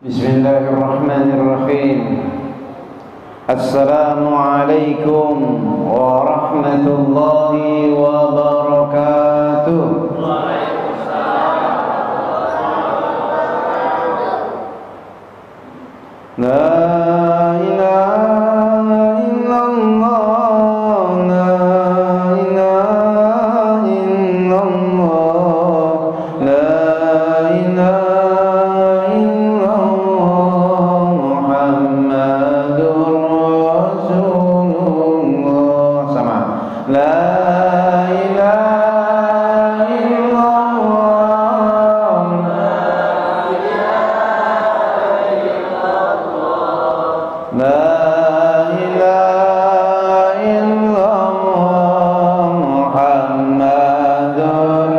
Bismillahirrahmanirrahim. Assalamualaikum warahmatullahi wabarakatuh. La ilaha illallah, la ilaha illallah, la ilaha illallah, Muhammadur Rasulullah. Sama. La ilaha illallah, la ilaha illallah, Muhammadur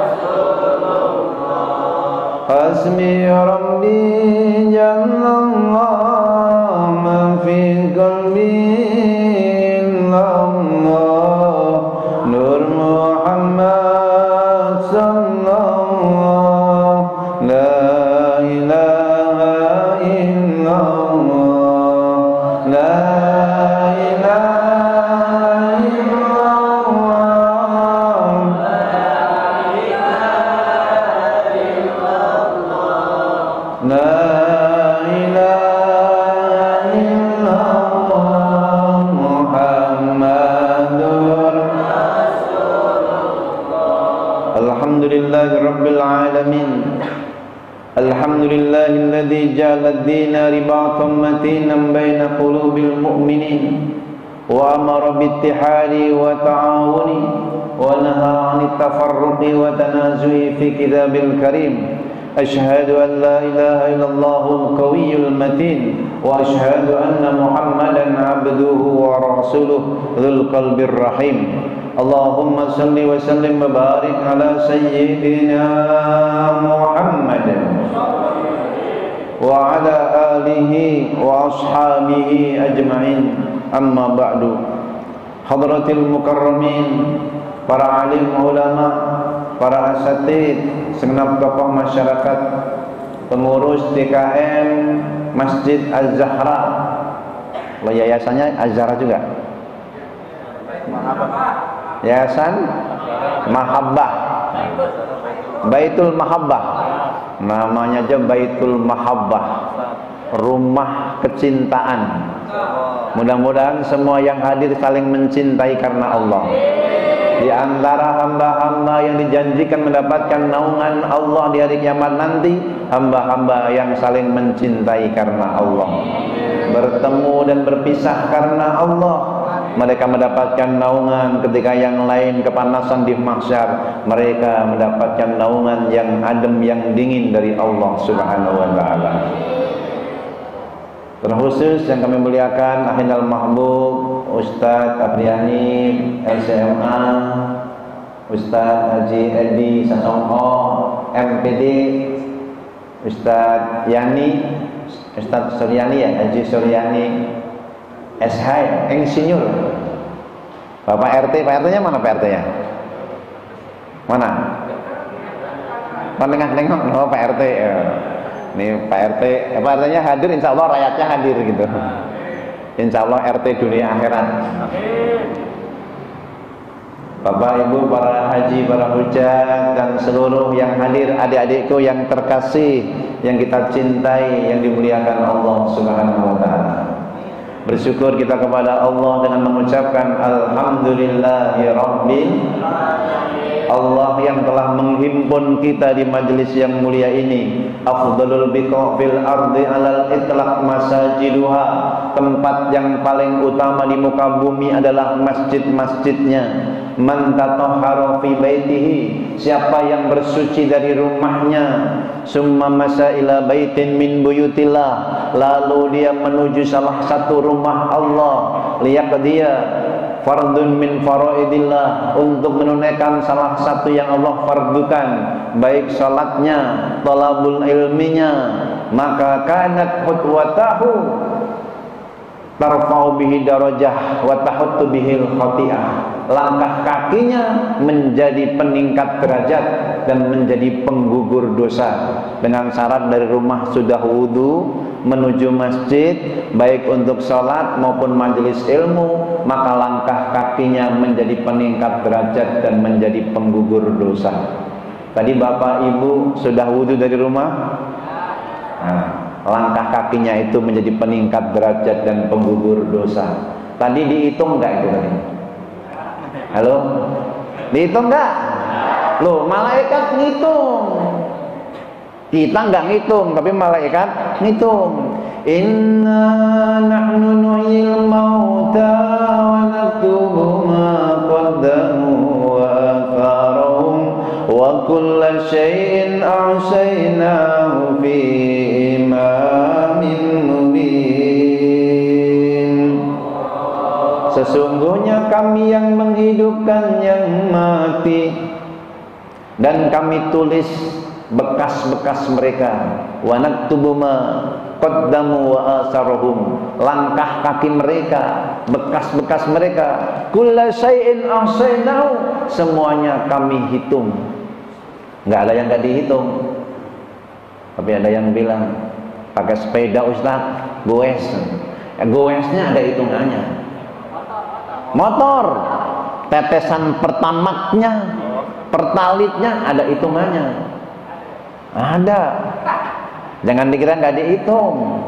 Rasulullah. Hasbi Rabbi Jallallah, ma fi qalbi illallah, Nur Muhammad sallallahu, la ilaha illallah, la ilaha illallah, la ilaha illallah, Muhammadur Rasulullah. Alhamdulillahi Rabbil Alamin. Alhamdulillahilladzi ja'ala ad-dina ribatan matinan baina qulubil mu'minin wa amara bittihadi wa ta'awuni wa nahaa 'anit tafarruqi wa tanazu'i fi kitabil karim. Ashhadu an la ilaha illallahul qawiyyul matin wa ashhadu anna Muhammadan 'abduhu wa rasuluhu dzul qalbir rahim. Allahumma salli wa sallim wa barik ala sayyidina Muhammad wa ala alihi wa ashabihi ajma'in. Amma ba'du. Hadratil mukarramin, para alim ulama, para asatid, segenap tokoh masyarakat, pengurus DKM Masjid Az-Zahra. Yayasannya Az-Zahra juga. Yayasan Mahabbah, Baitul Mahabbah, namanya aja Baitul Mahabbah, rumah kecintaan. Mudah-mudahan semua yang hadir saling mencintai karena Allah. Di antara hamba-hamba yang dijanjikan mendapatkan naungan Allah di hari kiamat nanti, hamba-hamba yang saling mencintai karena Allah, bertemu dan berpisah karena Allah. Mereka mendapatkan naungan ketika yang lain kepanasan di mahsyar. Mereka mendapatkan naungan yang adem, yang dingin dari Allah Subhanahu wa ta'ala. Terkhusus yang kami muliakan Ahinal Mahbub Ustadz Apriani SMA, Ustadz Haji Edi Sasongko MPD, Ustadz Yani, Ustadz Suryani ya, Haji Suryani SH, Insinyur. Bapak RT, Pak RT-nya mana Pak RT-nya? Mana? Nengok, oh Pak RT. Ini Pak RT, Pak RT-nya hadir, insya Allah rakyatnya hadir gitu. Insya Allah RT dunia akhirat. Bapak Ibu, para haji, para hujat, dan seluruh yang hadir, adik-adikku yang terkasih, yang kita cintai, yang dimuliakan Allah Subhanahu wa ta'ala. Bersyukur kita kepada Allah dengan mengucapkan Alhamdulillahi Rabbil Allah yang telah menghimpun kita di majelis yang mulia ini. Afdalul biqa fil ardi alal itlaq masajiduha. Tempat yang paling utama di muka bumi adalah masjid-masjidnya. Man tatahhara fi baitihi, siapa yang bersuci dari rumahnya, summa masa ila baitin min buyutillah, lalu dia menuju salah satu rumah Allah, liyaqdiya fardun min faraidillah, untuk menunaikan salah satu yang Allah fardukan, baik salatnya, talabul ilminya, maka kanat khutwatahu tarfa'u bihi darajah wa tahuttu bihil khati'ah, langkah kakinya menjadi peningkat derajat dan menjadi penggugur dosa. Dengan syarat dari rumah sudah wudu menuju masjid, baik untuk sholat maupun majelis ilmu, maka langkah kakinya menjadi peningkat derajat dan menjadi penggugur dosa. Tadi bapak ibu sudah wudu dari rumah, nah, langkah kakinya itu menjadi peningkat derajat dan penggugur dosa. Tadi dihitung enggak itu tadi? Halo? Dihitung enggak? Loh, malaikat ngitung. Kita enggak ngitung, tapi malaikat ngitung. Inna nahnu nuhyil mauta wa naktubu ma qaddamu wa atharahum wa kulla syai'in ahsaynahu fi imamin mubin. Sesungguhnya kami yang menghidupkan yang mati, dan kami tulis bekas-bekas mereka, wa naktubu ma qaddamu wa asarhum, langkah kaki mereka, bekas-bekas mereka, kulla syai'in ahsaynahu, semuanya kami hitung. Enggak ada yang enggak dihitung. Tapi ada yang bilang pakai sepeda Ustaz, goes. Goesnya ada hitungannya. Motor, tetesan pertamaknya, pertalitnya ada hitungannya. Ada. Jangan dikira nggak dihitung.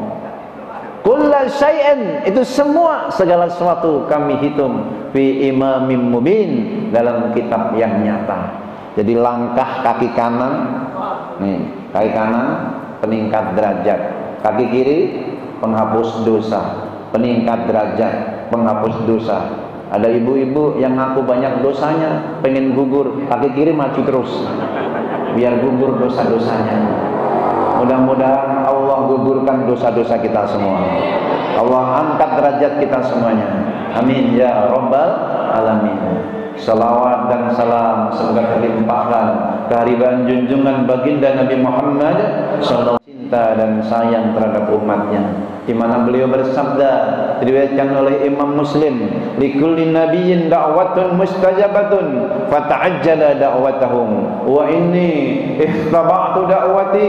Kulla syai'in, itu semua, segala sesuatu kami hitung fi imamin mubin, dalam kitab yang nyata. Jadi langkah kaki kanan, nih kaki kanan peningkat derajat, kaki kiri penghapus dosa, peningkat derajat, penghapus dosa. Ada ibu-ibu yang ngaku banyak dosanya, pengen gugur, kaki kiri maju terus biar gugur dosa-dosanya. Mudah-mudahan Allah gugurkan dosa-dosa kita semua. Allah angkat derajat kita semuanya. Amin ya rabbal alamin. Salawat dan salam semoga terlimpahkan kehadiran junjungan baginda Nabi Muhammad sallallahu cinta dan sayang terhadap umatnya, di mana beliau bersabda, diriwayatkan oleh Imam Muslim, likulli nabiyyin da'watun mustajabatun fata'ajjala da'watahum wa inni ihtaba'tu da'wati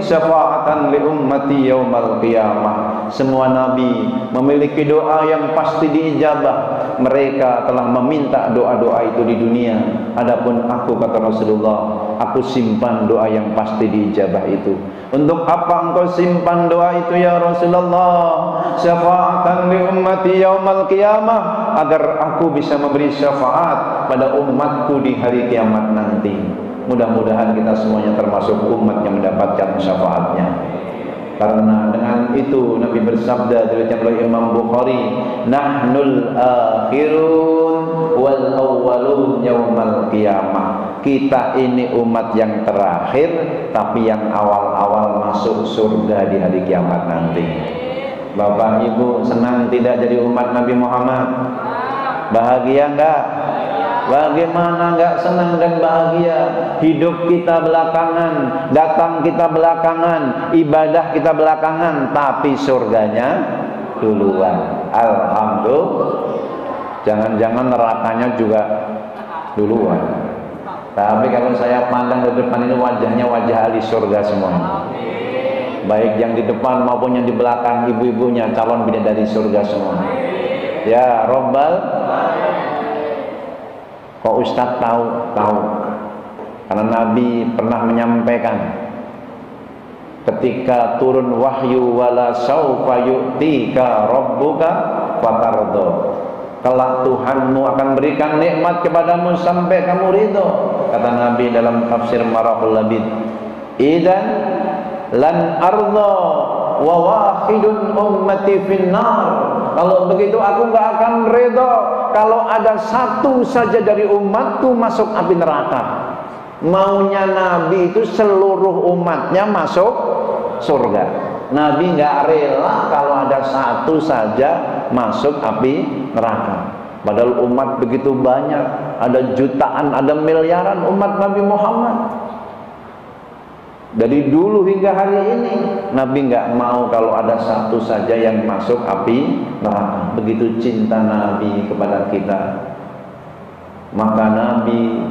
syafa'atan li ummati yaumal qiyamah. Semua nabi memiliki doa yang pasti diijabah. Mereka telah meminta doa-doa itu di dunia. Adapun aku, kata Rasulullah, aku simpan doa yang pasti diijabah itu. Untuk apa engkau simpan doa itu ya Rasulullah? Syafa'atan li ummati yaumal qiyamah, agar aku bisa memberi syafaat pada umatku di hari kiamat nanti. Mudah-mudahan kita semuanya termasuk umat yang mendapatkan syafaatnya. Karena dengan itu Nabi bersabda diriwayatkan oleh Imam Bukhari, nahnul akhirun wal awwalun yaumal qiyamah. Kita ini umat yang terakhir, tapi yang awal-awal masuk surga di hari kiamat nanti. Bapak Ibu senang tidak jadi umat Nabi Muhammad? Bahagia enggak? Bagaimana enggak senang dan bahagia? Hidup kita belakangan, datang kita belakangan, ibadah kita belakangan, tapi surganya duluan. Alhamdulillah. Jangan-jangan nerakanya juga duluan. Tapi kalau saya pandang ke depan ini, wajahnya wajah ahli surga semuanya. Baik yang di depan maupun yang di belakang, ibu-ibunya calon bidadari surga semua. Ya Rabbal. Kok Ustaz tahu? Tahu. Karena Nabi pernah menyampaikan, ketika turun wahyu wala saufa yu'tika rabbuka fatardo, kelak Tuhanmu akan berikan nikmat kepadamu sampai kamu ridho. Kata Nabi dalam tafsir Marahul Labid, idan lan ardo wa wahidun ummati finnar. Kalau begitu aku nggak akan ridho kalau ada satu saja dari umatku masuk api neraka. Maunya Nabi itu seluruh umatnya masuk surga. Nabi nggak rela kalau ada satu saja masuk api neraka. Padahal umat begitu banyak, ada jutaan, ada miliaran umat Nabi Muhammad. Dari dulu hingga hari ini Nabi nggak mau kalau ada satu saja yang masuk api neraka. Begitu cinta Nabi kepada kita, maka Nabi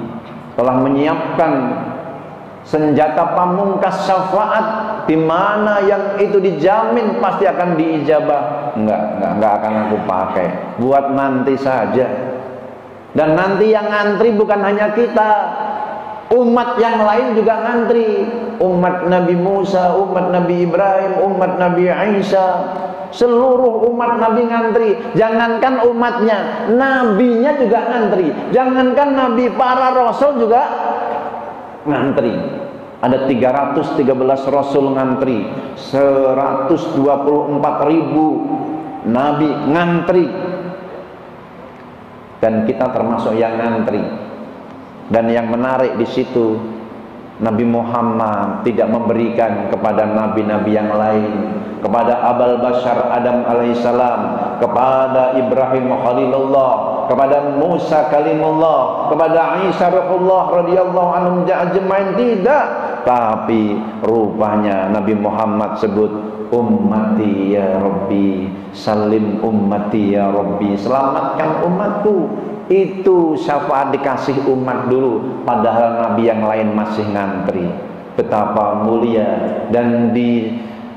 telah menyiapkan senjata pamungkas syafaat, di mana yang itu dijamin pasti akan diijabah. Enggak akan aku pakai. Buat nanti saja. Dan nanti yang ngantri bukan hanya kita, umat yang lain juga ngantri. Umat Nabi Musa, umat Nabi Ibrahim, umat Nabi Isa, seluruh umat Nabi ngantri. Jangankan umatnya, nabinya juga ngantri. Jangankan nabi, para rasul juga ngantri. Ada 313 rasul ngantri, 124.000 nabi ngantri, dan kita termasuk yang ngantri. Dan yang menarik di situ, Nabi Muhammad tidak memberikan kepada nabi-nabi yang lain, kepada Abul Bashar Adam alaihissalam, kepada Ibrahim Khalilullah, kepada Musa Kalimullah, kepada Isa Ruhullah radhiyallahu anhum ajmain, tidak. Tapi rupanya Nabi Muhammad sebut ummati ya Rabbi, salim ummati ya Rabbi, selamatkan umatku. Itu syafaat dikasih umat dulu, padahal nabi yang lain masih ngantri. Betapa mulia dan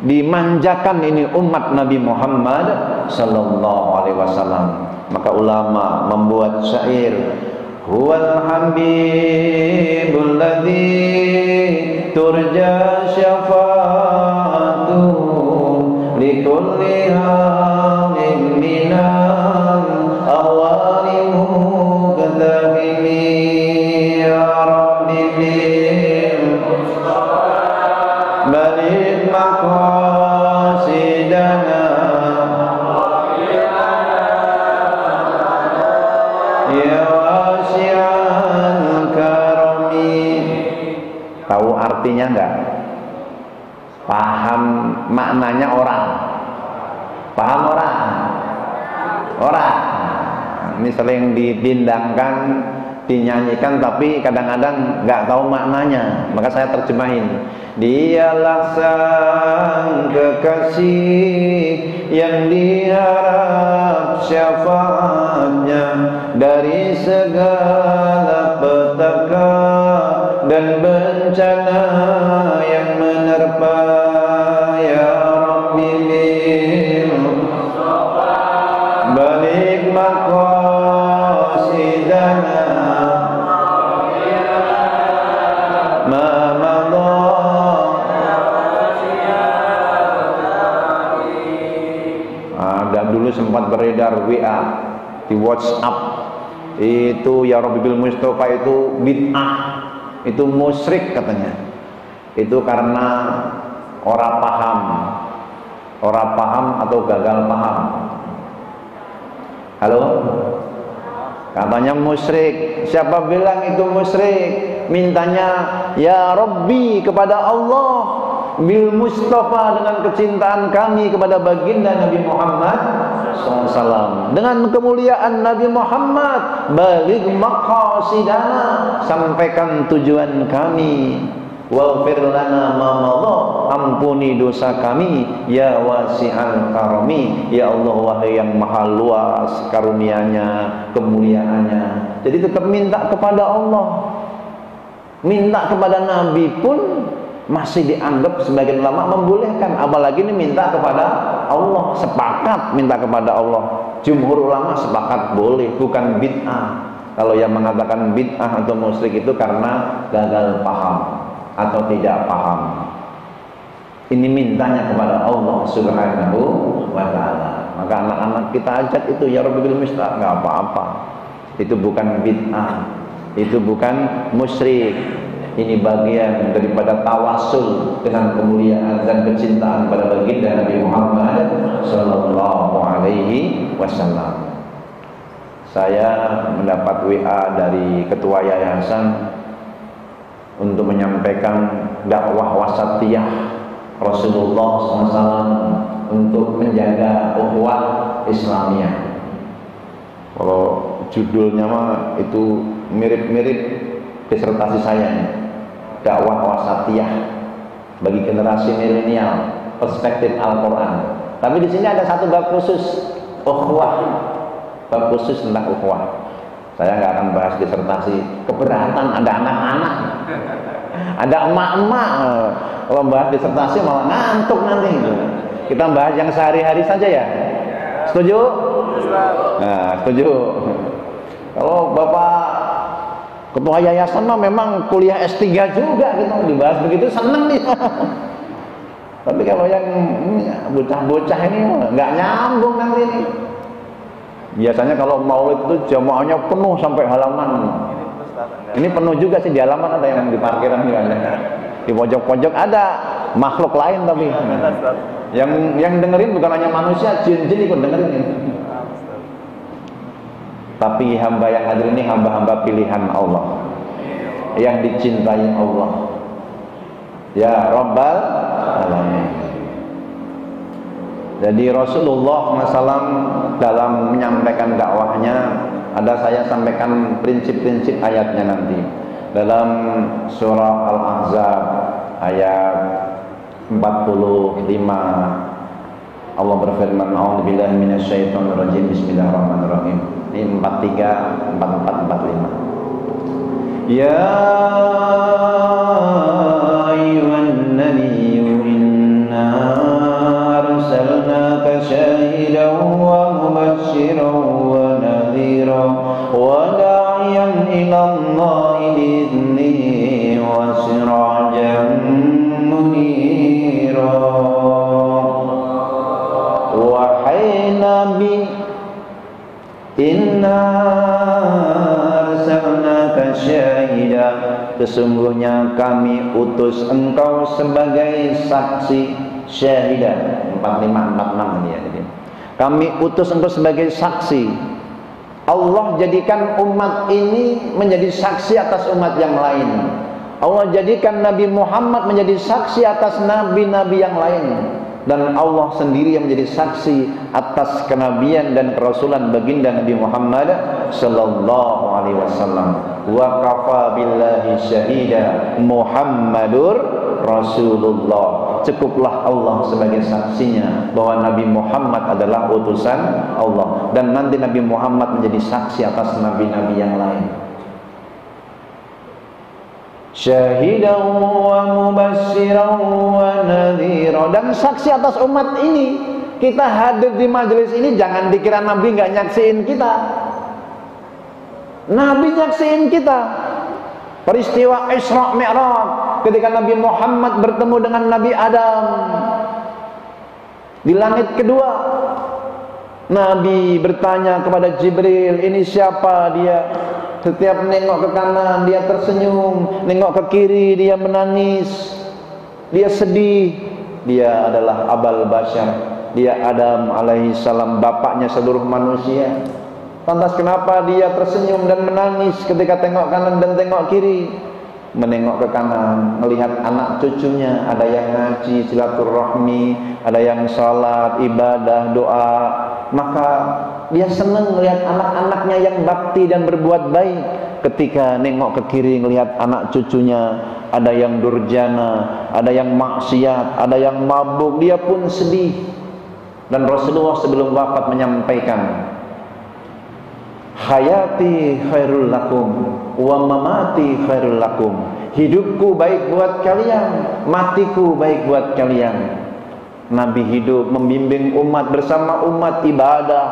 dimanjakan ini umat Nabi Muhammad sallallahu alaihi wasallam. Maka ulama membuat syair, huwal habibul ladzi turja syafa'atuhu likulli halin minal awali muqtahimi ya rabbi bil balik maqasidana ya wasi'al karami. Tahu artinya enggak? Paham maknanya orang? Paham orang? Orang. Ini sering didindangkan, dinyanyikan, tapi kadang-kadang nggak tahu maknanya. Maka saya terjemahin. Dialah sang kekasih yang diharap syafaatnya dari segala petaka dan bencana yang menerpa. Ya Rabbi bil balik maqasidana ma madha. Ada dulu sempat beredar WA di WhatsApp itu, ya Rabbi bil Mustafa itu bid'ah, itu musyrik katanya. Itu karena orang paham atau gagal paham. Halo? Katanya musyrik. Siapa bilang itu musyrik? Mintanya ya Rabbi kepada Allah bil Mustafa, dengan kecintaan kami kepada baginda Nabi Muhammad SAW, dengan kemuliaan Nabi Muhammad, baligh maqasidana, sampaikan tujuan kami. Waghfir lana ma madha, ampuni dosa kami. Ya wasi'al karami, ya Allah wahai yang maha luas karunia-Nya, kemuliaannya. Jadi tetap minta kepada Allah. Minta kepada Nabi pun masih dianggap sebagian ulama membolehkan, apalagi ini minta kepada Allah. Sepakat minta kepada Allah. Jumhur ulama sepakat boleh, bukan bid'ah. Kalau yang mengatakan bid'ah atau musyrik itu karena gagal paham atau tidak paham. Ini mintanya kepada Allah Subhanahu wa ta'ala. Maka anak-anak kita ajak itu ya Rabbi bil Mustafa, enggak apa-apa. Itu bukan bid'ah, itu bukan musyrik. Ini bagian daripada tawasul dengan kemuliaan dan kecintaan pada baginda Nabi Muhammad sallallahu alaihi wasallam. Saya mendapat WA dari ketua yayasan untuk menyampaikan dakwah wasatiyah Rasulullah SAW untuk menjaga ukhuwah Islamiyah. Kalau judulnya mah itu mirip-mirip disertasi saya nih. Dakwah wasatiyah bagi generasi milenial, perspektif Al-Quran. Tapi di sini ada satu bab khusus, ukhuwah, bab khusus tentang ukhuwah. Saya nggak akan bahas disertasi, keberatan ada anak-anak. Ada emak-emak kalau bahas disertasi malah ngantuk nanti gitu. Kita bahas yang sehari-hari saja ya. Setuju? Nah, setuju. Kalau Bapak ketua yayasan mah memang kuliah S3 juga gitu, dibahas begitu seneng nih. Tapi kalau yang bocah-bocah ini nggak nyambung nanti ini. Biasanya kalau maulid itu jamaahnya penuh sampai halaman. Ini penuh juga sih di halaman, ada yang di parkiran juga ada. Di pojok-pojok ada makhluk lain tapi yang dengerin bukan hanya manusia, jin-jin ikut dengerin ini. Tapi hamba yang hadir ini hamba-hamba pilihan Allah, yang dicintai Allah. Ya Rabbal Alamin. Jadi Rasulullah SAW dalam menyampaikan dakwahnya, ada saya sampaikan prinsip-prinsip ayatnya nanti dalam surah Al-Ahzab ayat 45. Allah berfirman, a'udzubillahi minasyaitonirrajim, bismillahirrahmanirrahim. Ini 43, 44, 45. Ya ayyuhan nabiyyu inna arsalnaka syahidan wa mubasysyiran wa nadhiran wa da'iyan ila Allahi bi'idhnihi wa sirajan munira. Wahai Nabi, inna arsalnaka syahida, sesungguhnya kami utus engkau sebagai saksi. Syahida 4546 dia. Kami utus engkau sebagai saksi. Allah jadikan umat ini menjadi saksi atas umat yang lain. Allah jadikan Nabi Muhammad menjadi saksi atas nabi-nabi yang lain. Dan Allah sendiri yang menjadi saksi atas kenabian dan kerasulan baginda Nabi Muhammad sallallahu alaihi wasallam. Wa kafa billahi syahida Muhammadur Rasulullah. Cukuplah Allah sebagai saksinya bahwa Nabi Muhammad adalah utusan Allah, dan nanti Nabi Muhammad menjadi saksi atas nabi-nabi yang lain. Syahidan wa mubasysyiran wa nadhira, dan saksi atas umat ini. Kita hadir di majelis ini jangan dikira Nabi nggak nyaksiin kita. Nabi nyaksiin kita. Peristiwa Isra Mi'raj ketika Nabi Muhammad bertemu dengan Nabi Adam di langit kedua. Nabi bertanya kepada Jibril, ini siapa dia? Setiap nengok ke kanan dia tersenyum, nengok ke kiri dia menangis, dia sedih. Dia adalah Abal Bashar, dia Adam alaihi salam, bapaknya seluruh manusia. Lantas kenapa dia tersenyum dan menangis ketika tengok kanan dan tengok kiri? Menengok ke kanan, melihat anak cucunya, ada yang ngaji, silaturahmi, ada yang sholat, ibadah, doa. Maka dia senang melihat anak-anaknya yang bakti dan berbuat baik. Ketika nengok ke kiri, melihat anak cucunya, ada yang durjana, ada yang maksiat, ada yang mabuk, dia pun sedih. Dan Rasulullah sebelum wafat menyampaikan, hayati khairul lakum wa mamati khairul lakum. Hidupku baik buat kalian, matiku baik buat kalian. Nabi hidup membimbing umat, bersama umat ibadah,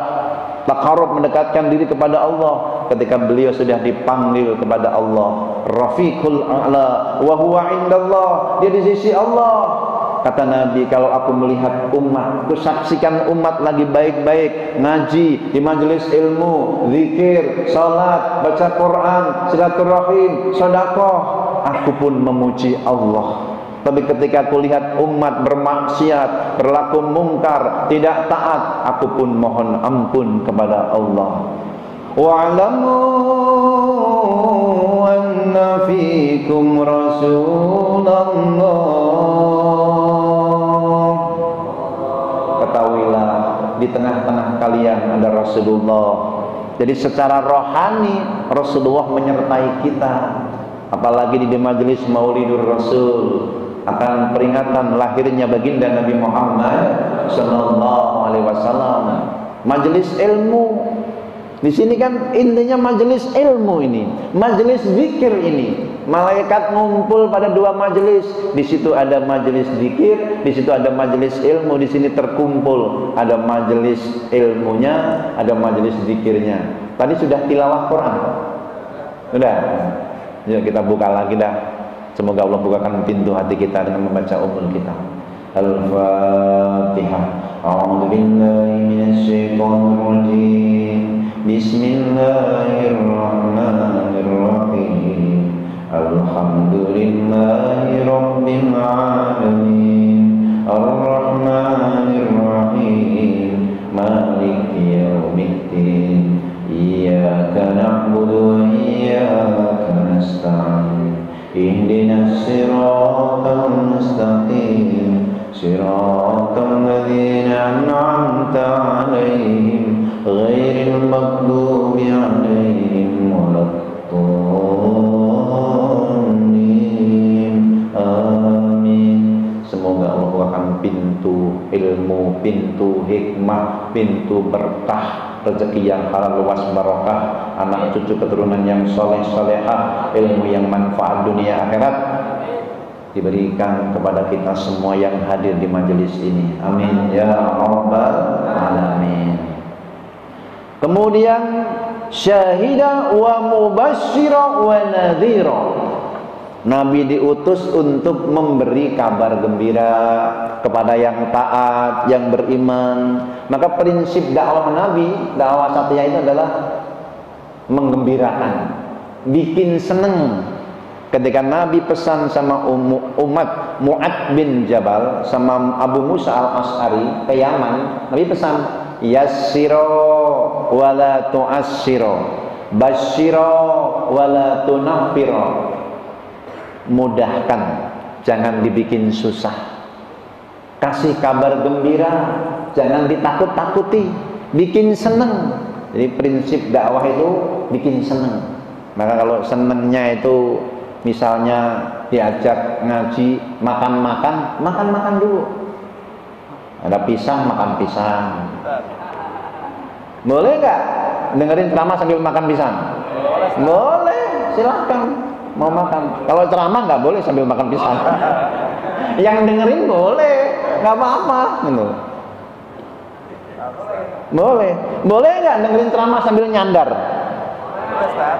taqarrub, mendekatkan diri kepada Allah. Ketika beliau sudah dipanggil kepada Allah, Rafiqul A'la wa huwa indallah, dia di sisi Allah. Kata Nabi, kalau aku melihat umat, aku saksikan umat lagi baik-baik, ngaji di majelis ilmu, zikir, salat, baca Quran, silaturahim, sedekah, aku pun memuji Allah. Tapi ketika aku lihat umat bermaksiat, berlaku mungkar, tidak taat, aku pun mohon ampun kepada Allah. Wa'lamu anna fikum Rasulullah. Ketahuilah, di tengah-tengah kalian ada Rasulullah. Jadi secara rohani Rasulullah menyertai kita. Apalagi di majelis Maulidur Rasul, akan peringatan lahirnya baginda Nabi Muhammad sallallahu alaihi wasallam. Majelis ilmu, Di sini kan intinya majelis ilmu ini, majelis zikir ini. Malaikat ngumpul pada dua majelis. Di situ ada majelis zikir, di situ ada majelis ilmu. Di sini terkumpul, ada majelis ilmunya, ada majelis zikirnya. Tadi sudah tilawah Quran. Sudah. Yuk kita buka lagi dah. Semoga Allah bukakan pintu hati kita dengan membaca umul kita. Al-Fatihah. A'udzu billahi minasy syaithanir rajim. Bismillahirrahmanirrahim. Alhamdulillahi rabbil alamin. Ar-Rahmanir-Rahim. Maliki yaumiddin. Iyyaka na'budu wa iyyaka nasta'in. Ihdinas siratal mustaqim. Siratal ladzina an'amta 'alaihim ghairil maghdubi 'alaihim waladdallin. Amin. Semoga Allah bukakan pintu ilmu, pintu hikmah, pintu berkah, rezeki yang halal luas barokah, anak cucu keturunan yang soleh solehah, ilmu yang manfaat dunia akhirat diberikan kepada kita semua yang hadir di majelis ini. Amin ya rabbal alamin. Kemudian syahida wa mubashshira wa nadhira. Nabi diutus untuk memberi kabar gembira kepada yang taat, yang beriman. Maka prinsip dakwah Nabi, dakwah Satya itu adalah menggembirakan, bikin seneng. Ketika Nabi pesan sama umat Mu'ad bin Jabal sama Abu Musa al-Ash'ari ke Yaman, Nabi pesan yassiro wala tu'assiro, basyiro wala tunaffiro. Mudahkan, jangan dibikin susah. Kasih kabar gembira, jangan ditakut-takuti, bikin seneng. Jadi prinsip dakwah itu bikin seneng. Maka kalau senengnya itu misalnya diajak ngaji, makan dulu. Ada pisang, makan pisang. Boleh nggak dengerin ceramah sambil makan pisang? Boleh, silahkan. Mau makan. Kalau ceramah nggak boleh sambil makan pisang. Yang dengerin boleh, nggak apa-apa. Gitu. Boleh nggak dengerin ceramah sambil nyandar?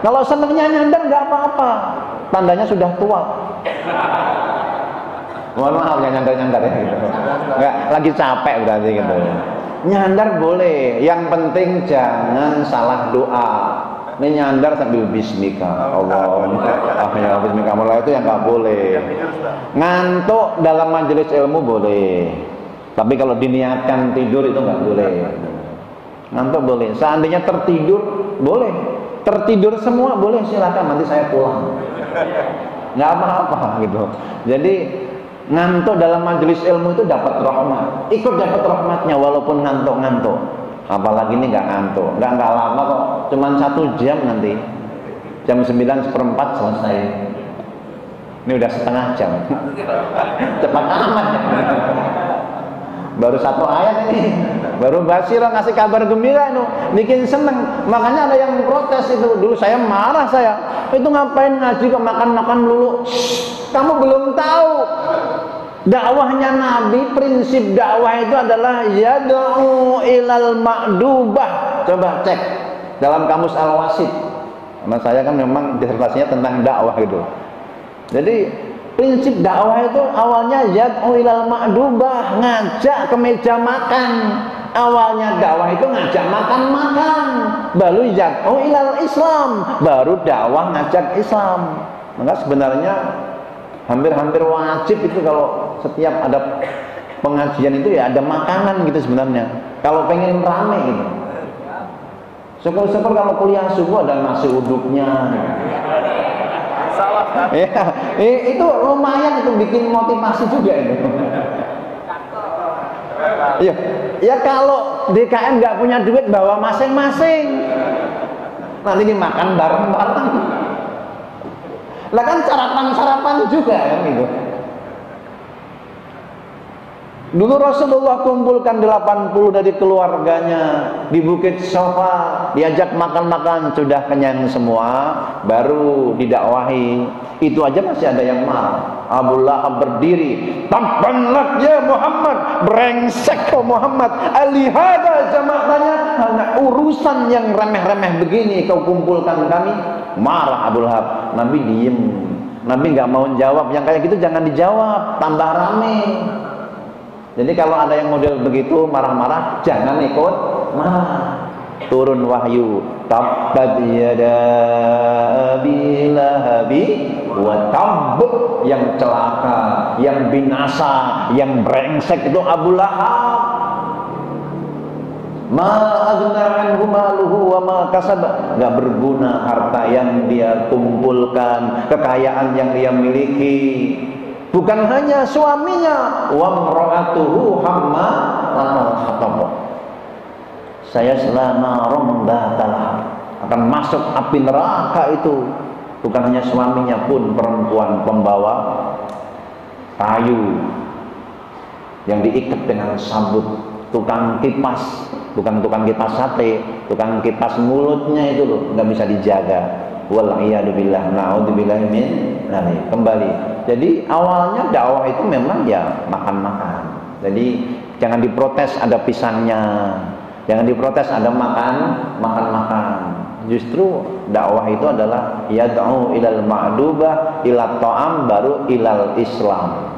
Kalau senengnya nyandar nggak apa-apa. Tandanya sudah tua. Mohon maaf ya nyandar-nyandar ya gitu. Nggak, lagi capek berarti gitu. Nyandar boleh, yang penting jangan salah doa. Ini nyandar sambil bismika Allahumma ya bismika mulai itu yang nggak boleh. Ngantuk dalam majelis ilmu boleh, tapi kalau diniatkan tidur itu nggak boleh. Ngantuk boleh, seandainya tertidur boleh, tertidur semua boleh, silakan nanti saya pulang, nggak apa-apa gitu. Jadi ngantuk dalam majelis ilmu itu dapat rahmat, ikut dapat rahmatnya walaupun ngantuk-ngantuk. Apalagi ini nggak ngantuk, nggak lama kok, cuman 1 jam nanti, jam 9:04 selesai. Ini udah setengah jam, cepat amat ya. Baru 1 ayat ini, baru Basira ngasih kabar gembira itu, bikin seneng. Makanya ada yang protes itu, dulu saya marah itu ngapain ngaji kok makan dulu? Kamu belum tahu. Dakwahnya Nabi, prinsip dakwah itu adalah yad'u ilal ma'dubah. Coba cek dalam kamus Al-Wasit. Karena saya kan memang disertasinya tentang dakwah gitu. Jadi prinsip dakwah itu awalnya yad'u ilal ma'dubah, ngajak ke meja makan. Awalnya dakwah itu ngajak makan-makan. Baru yad'u ilal Islam, baru dakwah ngajak Islam. Maka sebenarnya hampir-hampir wajib itu kalau setiap ada pengajian itu ya ada makanan gitu sebenarnya. Kalau pengen rame gitu. Syukur-syukur kalau kuliah subuh ada nasi uduknya. Salah kan? Ya, itu lumayan itu bikin motivasi juga itu. Iya, ya kalau DKM nggak punya duit bawa masing-masing. Nanti dimakan bareng-bareng. Lah kan sarapan juga kan gitu. Dulu Rasulullah kumpulkan 80 dari keluarganya di Bukit Sofa, diajak makan-makan, sudah kenyang semua, baru didakwahi. Itu aja masih ada yang marah. Abu Lahab berdiri, "Tabban lak ya Muhammad, brengsek kau Muhammad, alihada jama'atanya, hanya urusan yang remeh-remeh begini kau kumpulkan kami." Marah Abu Lahab. Nabi diem, Nabi nggak mau jawab. Yang kayak gitu jangan dijawab, tambah rame. Jadi kalau ada yang model begitu marah-marah, jangan ikut marah. Turun wahyu, tabbat yada abi lahabi wa tabb, yang celaka, yang binasa, yang brengsek itu Abu Lahab. Ma aghna anhu maluhu wa ma kasab, enggak berguna harta yang dia kumpulkan, kekayaan yang dia miliki. Bukan hanya suaminya, wa mra'atuhu hammalatal hatab. Saya selama romdatalah, akan masuk api neraka itu. Bukan hanya suaminya pun perempuan pembawa kayu yang diikat dengan sabut, tukang kipas, bukan tukang kipas sate, tukang kipas mulutnya itu loh, nggak bisa dijaga. Wal'iyadzubillah, na'udzubillah min dzalik. Kembali. Jadi awalnya dakwah itu memang ya makan-makan. Jadi jangan diprotes ada pisangnya, jangan diprotes ada makan-makan. Justru dakwah itu adalah yad'u ilal ma'dubah, ila ta'am, baru ilal Islam.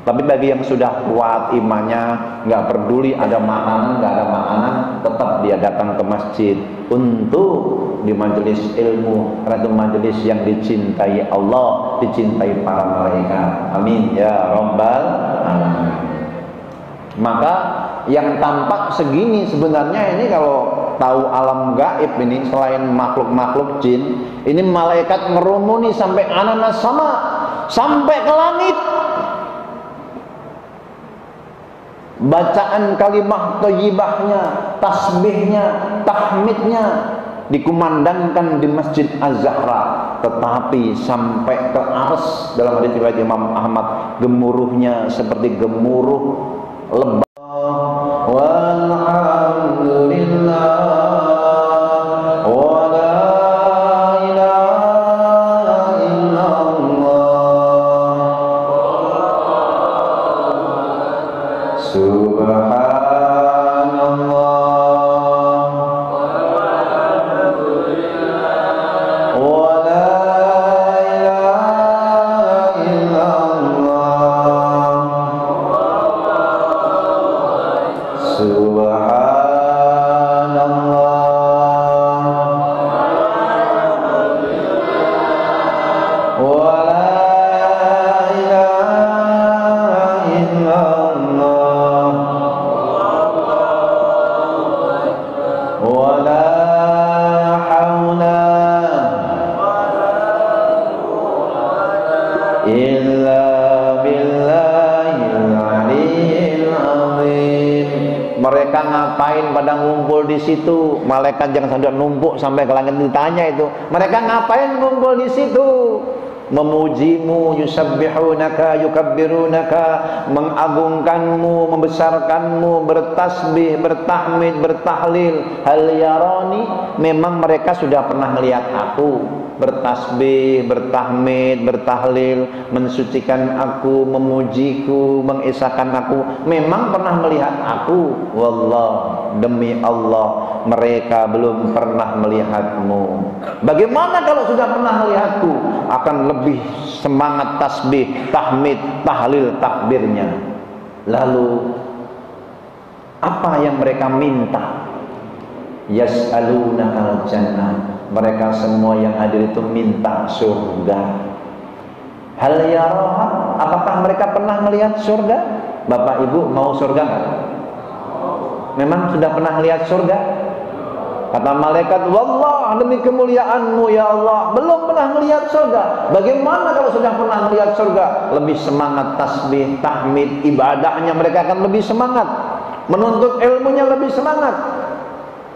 Tapi bagi yang sudah kuat imannya, nggak peduli ada makanan, nggak ada makanan, tetap dia datang ke masjid untuk di majelis ilmu, karena itu majelis yang dicintai Allah, dicintai para malaikat. Amin ya rabbal alamin. Maka yang tampak segini sebenarnya ini kalau tahu alam gaib ini, selain makhluk-makhluk jin, ini malaikat ngerumuni sampai ananas sama, sampai ke langit. Bacaan kalimah thayyibahnya, tasbihnya, tahmidnya dikumandangkan di Masjid Az-Zahra, tetapi sampai ke ars, dalam hadits riwayat Imam Ahmad, gemuruhnya seperti gemuruh lebah. Walhamdulillah wa la ilaha illallah subhanallah wa la ilaha illallah subhanallah wa la ilaha illallah wa la haula illa billahil aliyyil azim. Mereka ngapain pada ngumpul di situ? Malaikat jangan sampai numpuk sampai ke langit ditanya itu. Mereka ngapain ngumpul di situ? Memujimu, yusabbihunaka, yukabbirunaka, mengagungkanmu, membesarkanmu, bertasbih, bertahmid, bertahlil. Hal yarani, memang mereka sudah pernah melihat aku bertasbih, bertahmid, bertahlil, mensucikan aku, memujiku, mengesahkan aku. Memang pernah melihat aku? Wallah, demi Allah, mereka belum pernah melihatmu. Bagaimana kalau sudah pernah melihatku? Akan lebih semangat tasbih, tahmid, tahlil, takbirnya. Lalu apa yang mereka minta? Yas'alunakal jannah. Mereka semua yang hadir itu minta surga. Hal yaraha, apakah mereka pernah melihat surga? Bapak Ibu mau surga nggak? Memang sudah pernah melihat surga? Kata malaikat, wallah demi kemuliaanmu ya Allah, belum pernah melihat surga. Bagaimana kalau sudah pernah melihat surga? Lebih semangat tasbih, tahmid, ibadahnya mereka akan lebih semangat, menuntut ilmunya lebih semangat.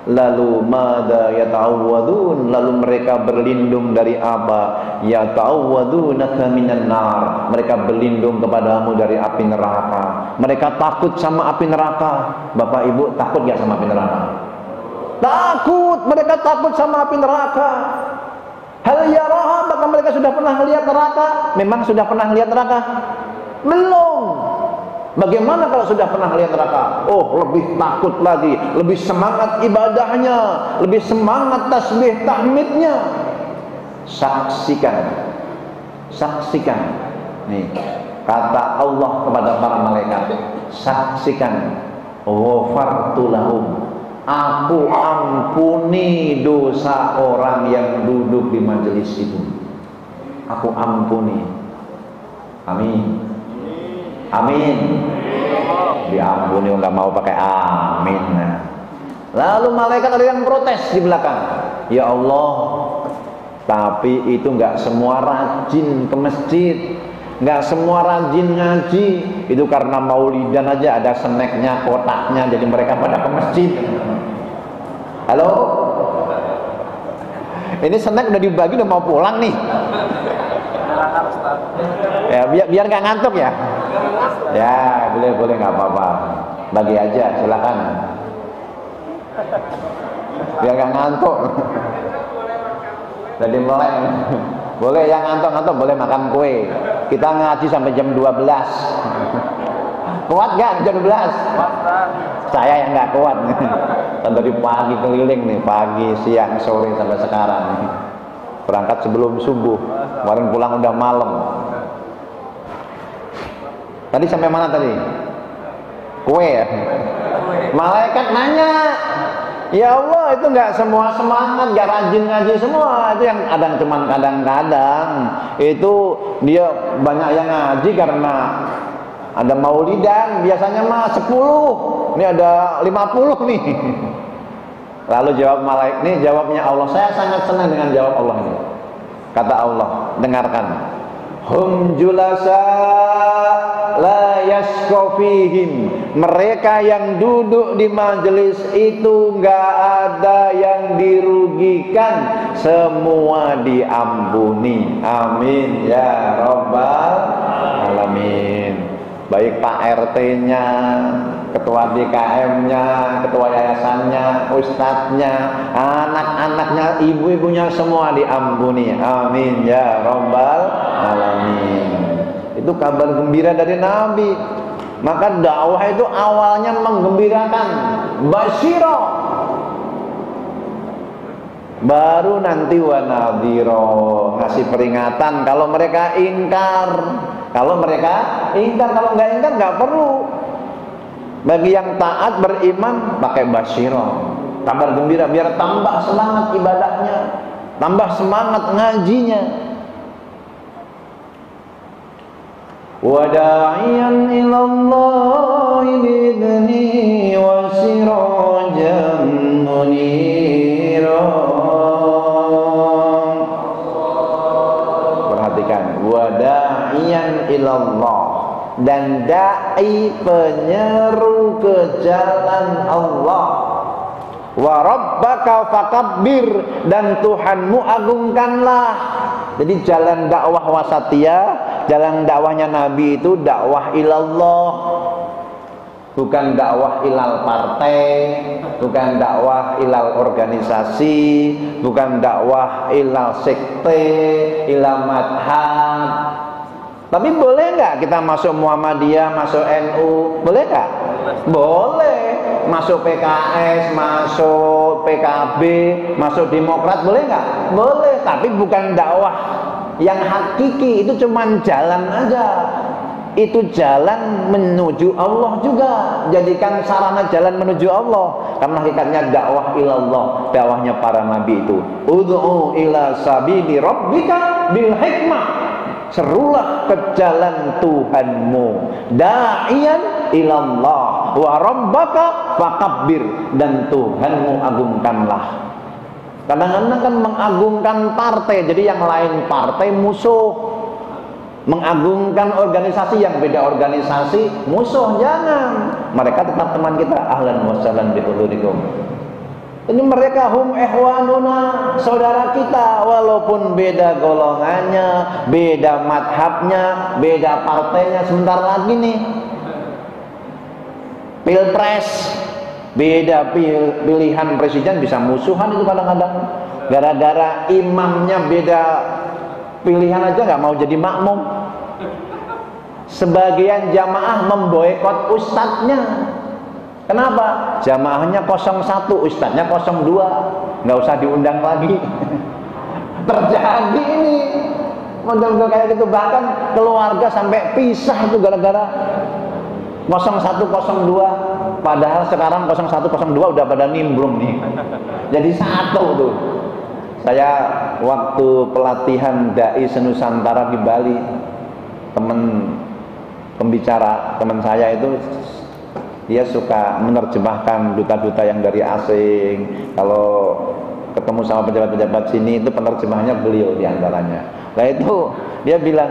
Lalu mada yata'awwadun, lalu mereka berlindung dari apa? Yata'awwadunaka minan nar, mereka berlindung kepadamu dari api neraka. Mereka takut sama api neraka. Bapak Ibu takut gak sama api neraka? Takut, mereka takut sama api neraka. Hal yaraha, apakah mereka sudah pernah melihat neraka? Memang sudah pernah melihat neraka? Belum. Bagaimana kalau sudah pernah lihat neraka? Oh, lebih takut lagi, lebih semangat ibadahnya, lebih semangat tasbih tahmidnya. Saksikan, saksikan. Nih, kata Allah kepada para malaikat, saksikan. Ghafartu lahum, aku ampuni dosa orang yang duduk di majelis itu. Aku ampuni. Amin. Amin. Diampuni, nggak mau pakai amin. Lalu malaikat ada yang protes di belakang. Ya Allah, tapi itu nggak semua rajin ke masjid, nggak semua rajin ngaji. Itu karena maulidan aja ada snacknya, kotaknya, jadi mereka pada ke masjid. Halo, ini snack udah dibagi, udah mau pulang nih. Ya biar nggak ngantuk ya. Ya boleh nggak apa-apa, bagi aja silakan. Biar nggak ngantuk. Jadi mulai boleh yang ngantuk boleh makan kue. Kita ngaji sampai jam 12. Kuat nggak jam 12? Saya yang nggak kuat. Kan dari pagi keliling nih, pagi, siang, sore sampai sekarang. Berangkat sebelum subuh, kemarin pulang udah malam. Tadi sampai mana tadi? Kue ya? Malaikat nanya, ya Allah, itu nggak semua semangat, nggak rajin ngaji semua. Itu yang cuman kadang-kadang. Itu dia banyak yang ngaji karena ada maulidan, biasanya mah 10, ini ada 50 nih. Lalu jawab malaikat, nih jawabnya Allah. Saya sangat senang dengan jawab Allah ini. Kata Allah, dengarkan. Hum julasa la yashkofihim, mereka yang duduk di majelis itu nggak ada yang dirugikan, semua diampuni. Amin ya rabbal alamin. Baik Pak RT-nya, ketua DKM-nya, ketua yayasannya, ustadznya, anak-anaknya, ibu-ibunya, semua diampuni. Amin ya rabbal alamin. Itu kabar gembira dari Nabi. Maka dakwah itu awalnya menggembirakan, basyira, baru nanti wa nadhiro, ngasih peringatan kalau mereka ingkar. Kalau mereka ingkar, kalau nggak ingkar nggak perlu. Bagi yang taat beriman pakai basyira, kabar gembira, biar tambah semangat ibadahnya, tambah semangat ngajinya. Wada'iyan ilallahi bidni wa sirajan munira. Perhatikan, wada'iyan ilallah, dan da'i penyeru ke jalan Allah. Wa rabbaka fakabbir, dan Tuhanmu agungkanlah. Jadi jalan dakwah wasatiyah, jalan dakwahnya Nabi itu dakwah ilallah, bukan dakwah ilal partai, bukan dakwah ilal organisasi, bukan dakwah ilal sekte, ilal madhab. Tapi boleh nggak kita masuk Muhammadiyah, masuk NU? Boleh nggak? Boleh. Masuk PKS, masuk PKB, masuk Demokrat, boleh nggak? Boleh. Tapi bukan dakwah yang hakiki, itu cuman jalan aja. Itu jalan menuju Allah juga. Jadikan sarana jalan menuju Allah. Karena hakikatnya dakwah ilallah, dakwahnya para nabi itu. Ud'u ila sabili rabbika bil hikmah. Serulah ke jalan Tuhanmu, da'iyan ilallah wa rabbaka fakabbir, dan Tuhanmu agungkanlah. Kadang-kadang kan mengagungkan partai, jadi yang lain partai musuh. Mengagungkan organisasi, yang beda organisasi musuh. Jangan, mereka tetap teman kita. Ahlan wa sahlan bi hudurikum. Ini mereka hum ikhwanuna, saudara kita, walaupun beda golongannya, beda madhabnya, beda partainya. Sebentar lagi nih pilpres, beda pilihan presiden, bisa musuhan itu kadang-kadang gara-gara imamnya beda pilihan aja nggak mau jadi makmum. Sebagian jamaah memboikot ustadznya. Kenapa? Jamaahnya 01, ustadznya 02, nggak usah diundang lagi. Terjadi ini model-model kayak gitu, bahkan keluarga sampai pisah itu gara-gara 01, 02. Padahal sekarang 01, 02 udah pada nimbrung nih, jadi satu tuh. Saya waktu pelatihan dai senusantara di Bali, temen pembicara teman saya itu dia suka menerjemahkan duta-duta yang dari asing. Kalau ketemu sama pejabat-pejabat sini itu penerjemahnya beliau diantaranya. Nah itu dia bilang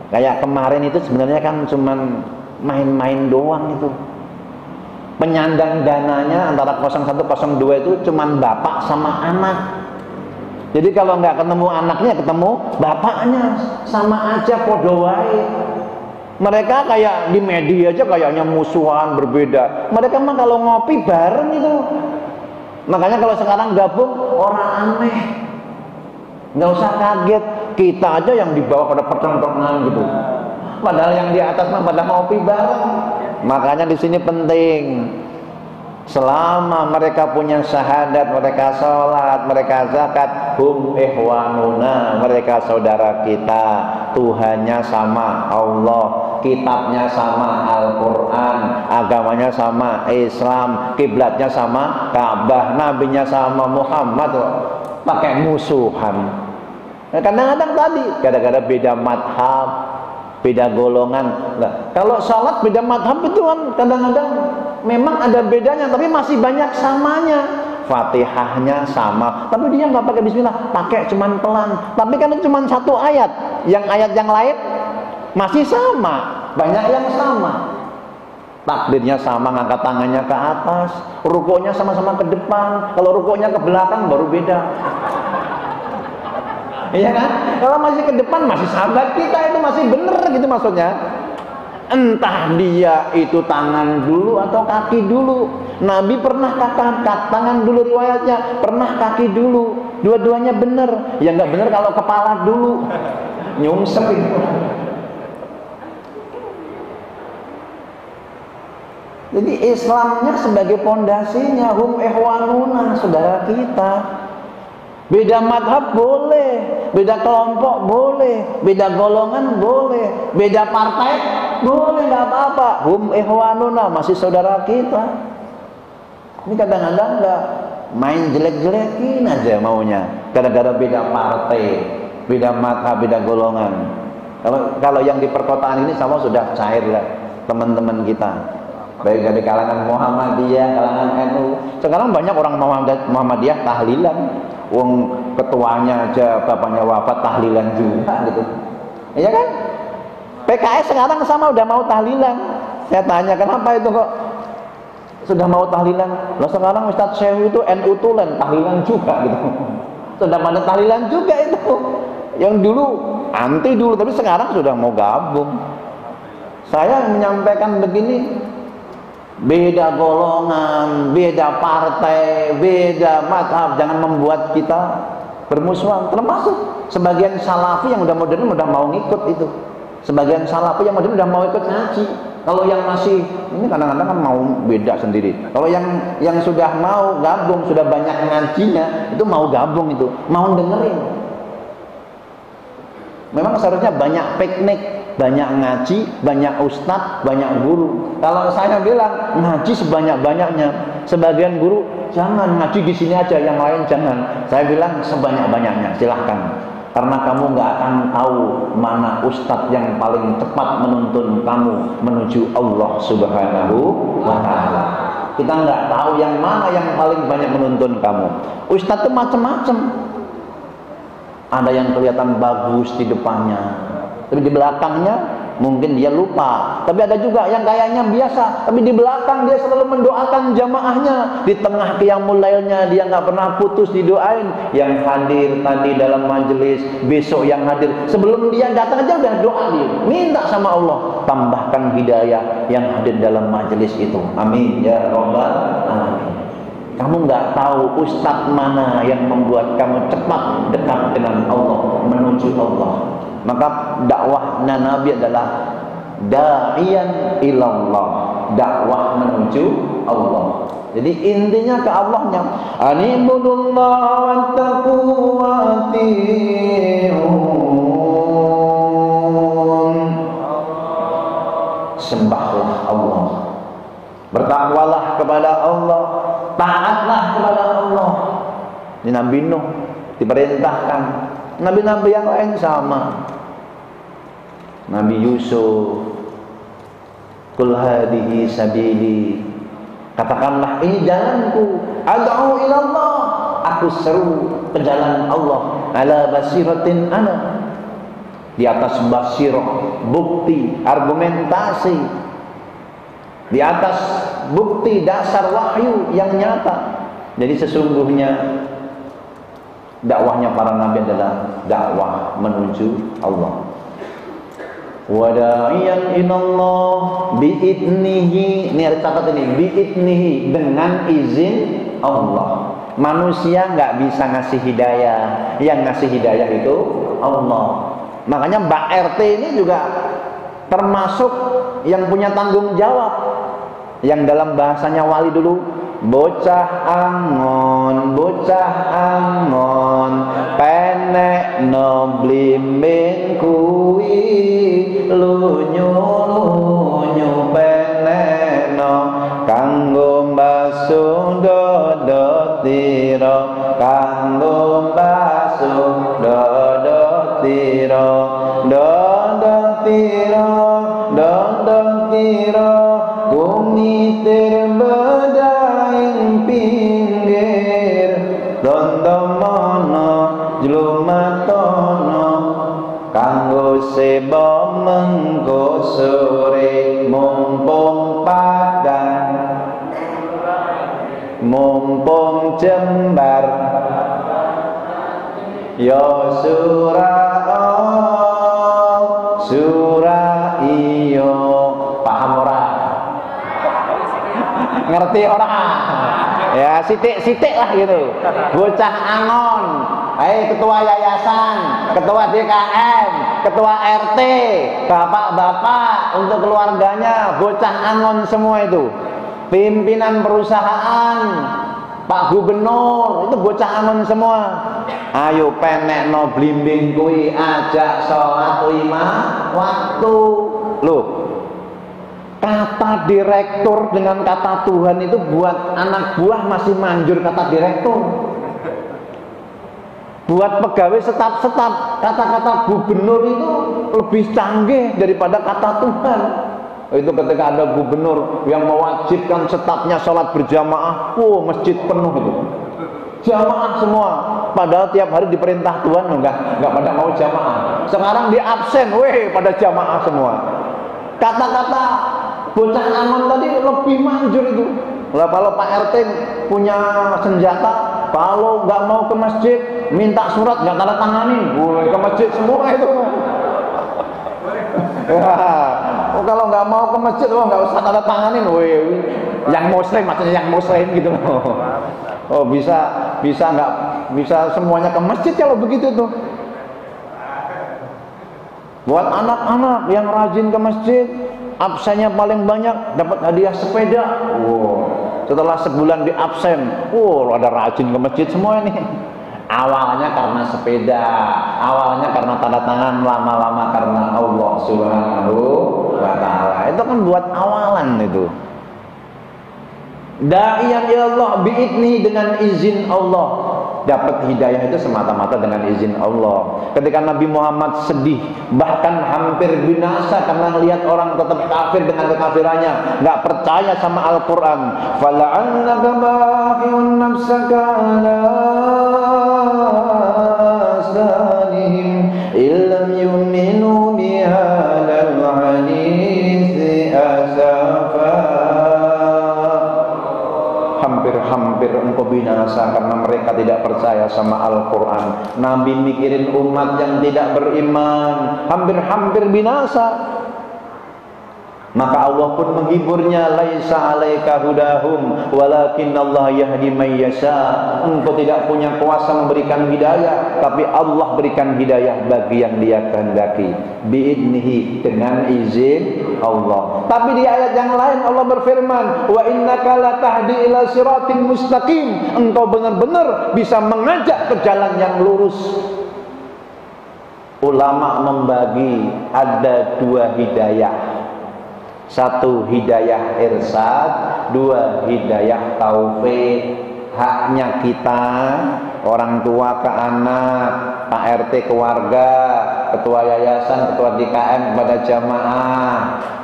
kayak kemarin itu sebenarnya kan cuman main-main doang itu. Penyandang dananya antara 01, 02 itu cuman bapak sama anak. Jadi kalau nggak ketemu anaknya, ketemu bapaknya, sama aja podo wae. Mereka kayak di media aja kayaknya musuhan, berbeda. Mereka mah kalau ngopi bareng itu. Makanya kalau sekarang gabung orang aneh, nggak usah kaget. Kita aja yang dibawa pada pertentangan gitu. Padahal yang di atas mah pada ngopi bareng. Makanya di sini penting. Selama mereka punya syahadat, mereka sholat, mereka zakat, hum ikhwanuna, mereka saudara kita. Tuhannya sama Allah, kitabnya sama Al-Quran, agamanya sama Islam, kiblatnya sama Ka'bah, nabinya sama Muhammad. Pakai musuhan. Kadang-kadang tadi gara-gara beda madhab, beda golongan. Nah, kalau sholat beda madhab itu kan kadang-kadang memang ada bedanya, tapi masih banyak samanya. Fatihahnya sama, tapi dia nggak pakai bismillah, pakai cuman pelan. Tapi kan itu cuman satu ayat, yang ayat yang lain masih sama, banyak yang sama. Takbirnya sama, ngangkat tangannya ke atas, rukuknya sama-sama ke depan. Kalau rukuknya ke belakang baru beda. Iya kan? Kalau masih ke depan masih sahabat kita, itu masih bener gitu maksudnya. Entah dia itu tangan dulu atau kaki dulu. Nabi pernah kata tangan dulu riwayatnya, pernah kaki dulu. Dua-duanya bener. Ya nggak bener kalau kepala dulu. Nyungsep itu. Jadi Islamnya sebagai pondasinya hum ikhwanuna, saudara kita. Beda madhab boleh, beda kelompok boleh, beda golongan boleh, beda partai boleh, nggak apa-apa. Hum ikhwanuna, masih saudara kita. Ini kadang-kadang nggak main jelek-jelekin aja maunya, gara-gara beda partai, beda madhab, beda golongan. Kalau yang di perkotaan ini sama sudah cair lah teman-teman kita, baik dari kalangan Muhammadiyah, kalangan NU. Sekarang banyak orang Muhammadiyah tahlilan. Wong ketuanya aja bapaknya wafat tahlilan juga gitu. Iya kan? PKS sekarang sama udah mau tahlilan. Saya tanya kenapa itu kok sudah mau tahlilan? Loh sekarang Ustadz Syekh itu NU Tulen tahlilan juga gitu. Sudah pada tahlilan juga itu. Yang dulu anti dulu, tapi sekarang sudah mau gabung. Saya menyampaikan begini, beda golongan, beda partai, beda madhab, jangan membuat kita bermusuhan. Termasuk sebagian salafi yang udah modern udah mau ngikut itu. Sebagian salafi yang modern udah mau ikut ngaji. Kalau yang masih ini kadang-kadang kan mau beda sendiri. Kalau yang sudah mau gabung, sudah banyak ngajinya, itu mau gabung itu, mau dengerin. Memang seharusnya banyak piknik, banyak ngaji, banyak ustadz, banyak guru. Kalau saya bilang ngaji sebanyak-banyaknya, sebagian guru jangan ngaji di sini aja, yang lain jangan. Saya bilang sebanyak-banyaknya, silahkan. Karena kamu nggak akan tahu mana ustadz yang paling cepat menuntun kamu menuju Allah Subhanahu wa Ta'ala. Kita nggak tahu yang mana yang paling banyak menuntun kamu. Ustadz itu macam-macam. Ada yang kelihatan bagus di depannya, tapi di belakangnya mungkin dia lupa. Tapi ada juga yang kayaknya biasa, tapi di belakang dia selalu mendoakan jamaahnya. Di tengah qiyamul lailnya dia nggak pernah putus didoain. Yang hadir tadi dalam majelis, besok yang hadir, sebelum dia datang aja udah doa dia, minta sama Allah tambahkan hidayah yang hadir dalam majelis itu. Amin ya rabbal alamin. Kamu nggak tahu ustadz mana yang membuat kamu cepat dekat dengan Allah, menuju Allah. Maka dakwahnya Nabi adalah da'iyan ilallah, dakwah menuju Allah. Jadi intinya ke Allahnya. Anibudullah wattaqu wa ati'un. Sembahlah Allah, bertakwalah kepada Allah, taatlah kepada Allah. Ini Nabi Nuh diperintahkan, nabi-nabi yang lain sama. Nabi Yusuf, kul hadihi sabili, katakanlah ini jalanku, ad'u ilallah, aku seru ke jalan Allah, ala basiratin ana, di atas basirah, bukti, argumentasi, di atas bukti dasar wahyu yang nyata. Jadi sesungguhnya dakwahnya para nabi adalah dakwah menuju Allah. Wa da'iyan ilallah bi'idnihi. Ini harus catat ini, bi'idnihi, dengan izin Allah. Manusia nggak bisa ngasih hidayah, yang ngasih hidayah itu Allah. Makanya Mbak RT ini juga termasuk yang punya tanggung jawab, yang dalam bahasanya wali dulu, bocah angon, penek no blimbing kuwi, lunyu penek no, kanggo mbasuh dodotiro, kanggo mbasuh dodotiro, dodotiro, kumitir bedaing pinggir, dondomono jlumatono, kanggo seba mengko sore, mumpung padang, mumpung jembar, yo surah iyo. Paham ora? Ngerti orang? Ya sitik-sitik lah gitu. Bocah angon, ketua yayasan, ketua DKM, ketua RT, bapak-bapak untuk keluarganya, bocah angon semua itu. Pimpinan perusahaan, Pak Gubernur, itu bocah angon semua. Ayo penek no blimbing kui, ajak sholat 5 waktu. Loh, kata direktur dengan kata Tuhan itu buat anak buah masih manjur kata direktur. Buat pegawai setap-setap, kata-kata gubernur itu lebih canggih daripada kata Tuhan. Itu ketika ada gubernur yang mewajibkan setapnya sholat berjamaah, masjid penuh itu, jamaah semua. Padahal tiap hari diperintah Tuhan enggak pada mau jamaah. Sekarang di absen, pada jamaah semua. Kata-kata bocah angon tadi lebih manjur itu. Lah kalau Pak RT punya senjata, kalau nggak mau ke masjid, minta surat nggak tanda tangani, ke masjid semua itu. Ya, kalau nggak mau ke masjid, nggak usah tanda tanganin, yang muslim, maksudnya yang muslim gitu loh. Oh bisa nggak bisa semuanya ke masjid kalau begitu tuh. Buat anak-anak yang rajin ke masjid, absennya paling banyak dapat hadiah sepeda. Setelah sebulan di absen, ada rajin ke masjid semua ini. Awalnya karena sepeda, awalnya karena tanda tangan, lama-lama karena Allah Subhanahu wa ta'ala. Itu kan buat awalan itu. Da'iyan ilallah bi'idni, dengan izin Allah. Dapat hidayah itu semata-mata dengan izin Allah. Ketika Nabi Muhammad sedih, bahkan hampir binasa karena melihat orang tetap kafir dengan kekafirannya, nggak percaya sama Al-Quran. Fala'annaka baqi'un nafsaka ala asdanihim illam yu'minu bihadzal hampir-hampir engkau binasa karena mereka tidak percaya sama Al-Quran. Nabi mikirin umat yang tidak beriman, hampir-hampir binasa. Maka Allah pun menghiburnya, laisa 'alaika hudahum walakinnallaha yahdi may yasha. Engkau tidak punya kuasa memberikan hidayah, tapi Allah berikan hidayah bagi yang Dia kehendaki, biidnihi, dengan izin Allah. Tapi di ayat yang lain Allah berfirman, wa innaka latahdi ila siratin mustaqim. Engkau benar-benar bisa mengajak ke jalan yang lurus. Ulama membagi ada dua hidayah. Satu hidayah irsad, dua hidayah taufik. Haknya kita, orang tua ke anak, Pak RT ke warga, ketua yayasan, ketua DKM kepada jamaah.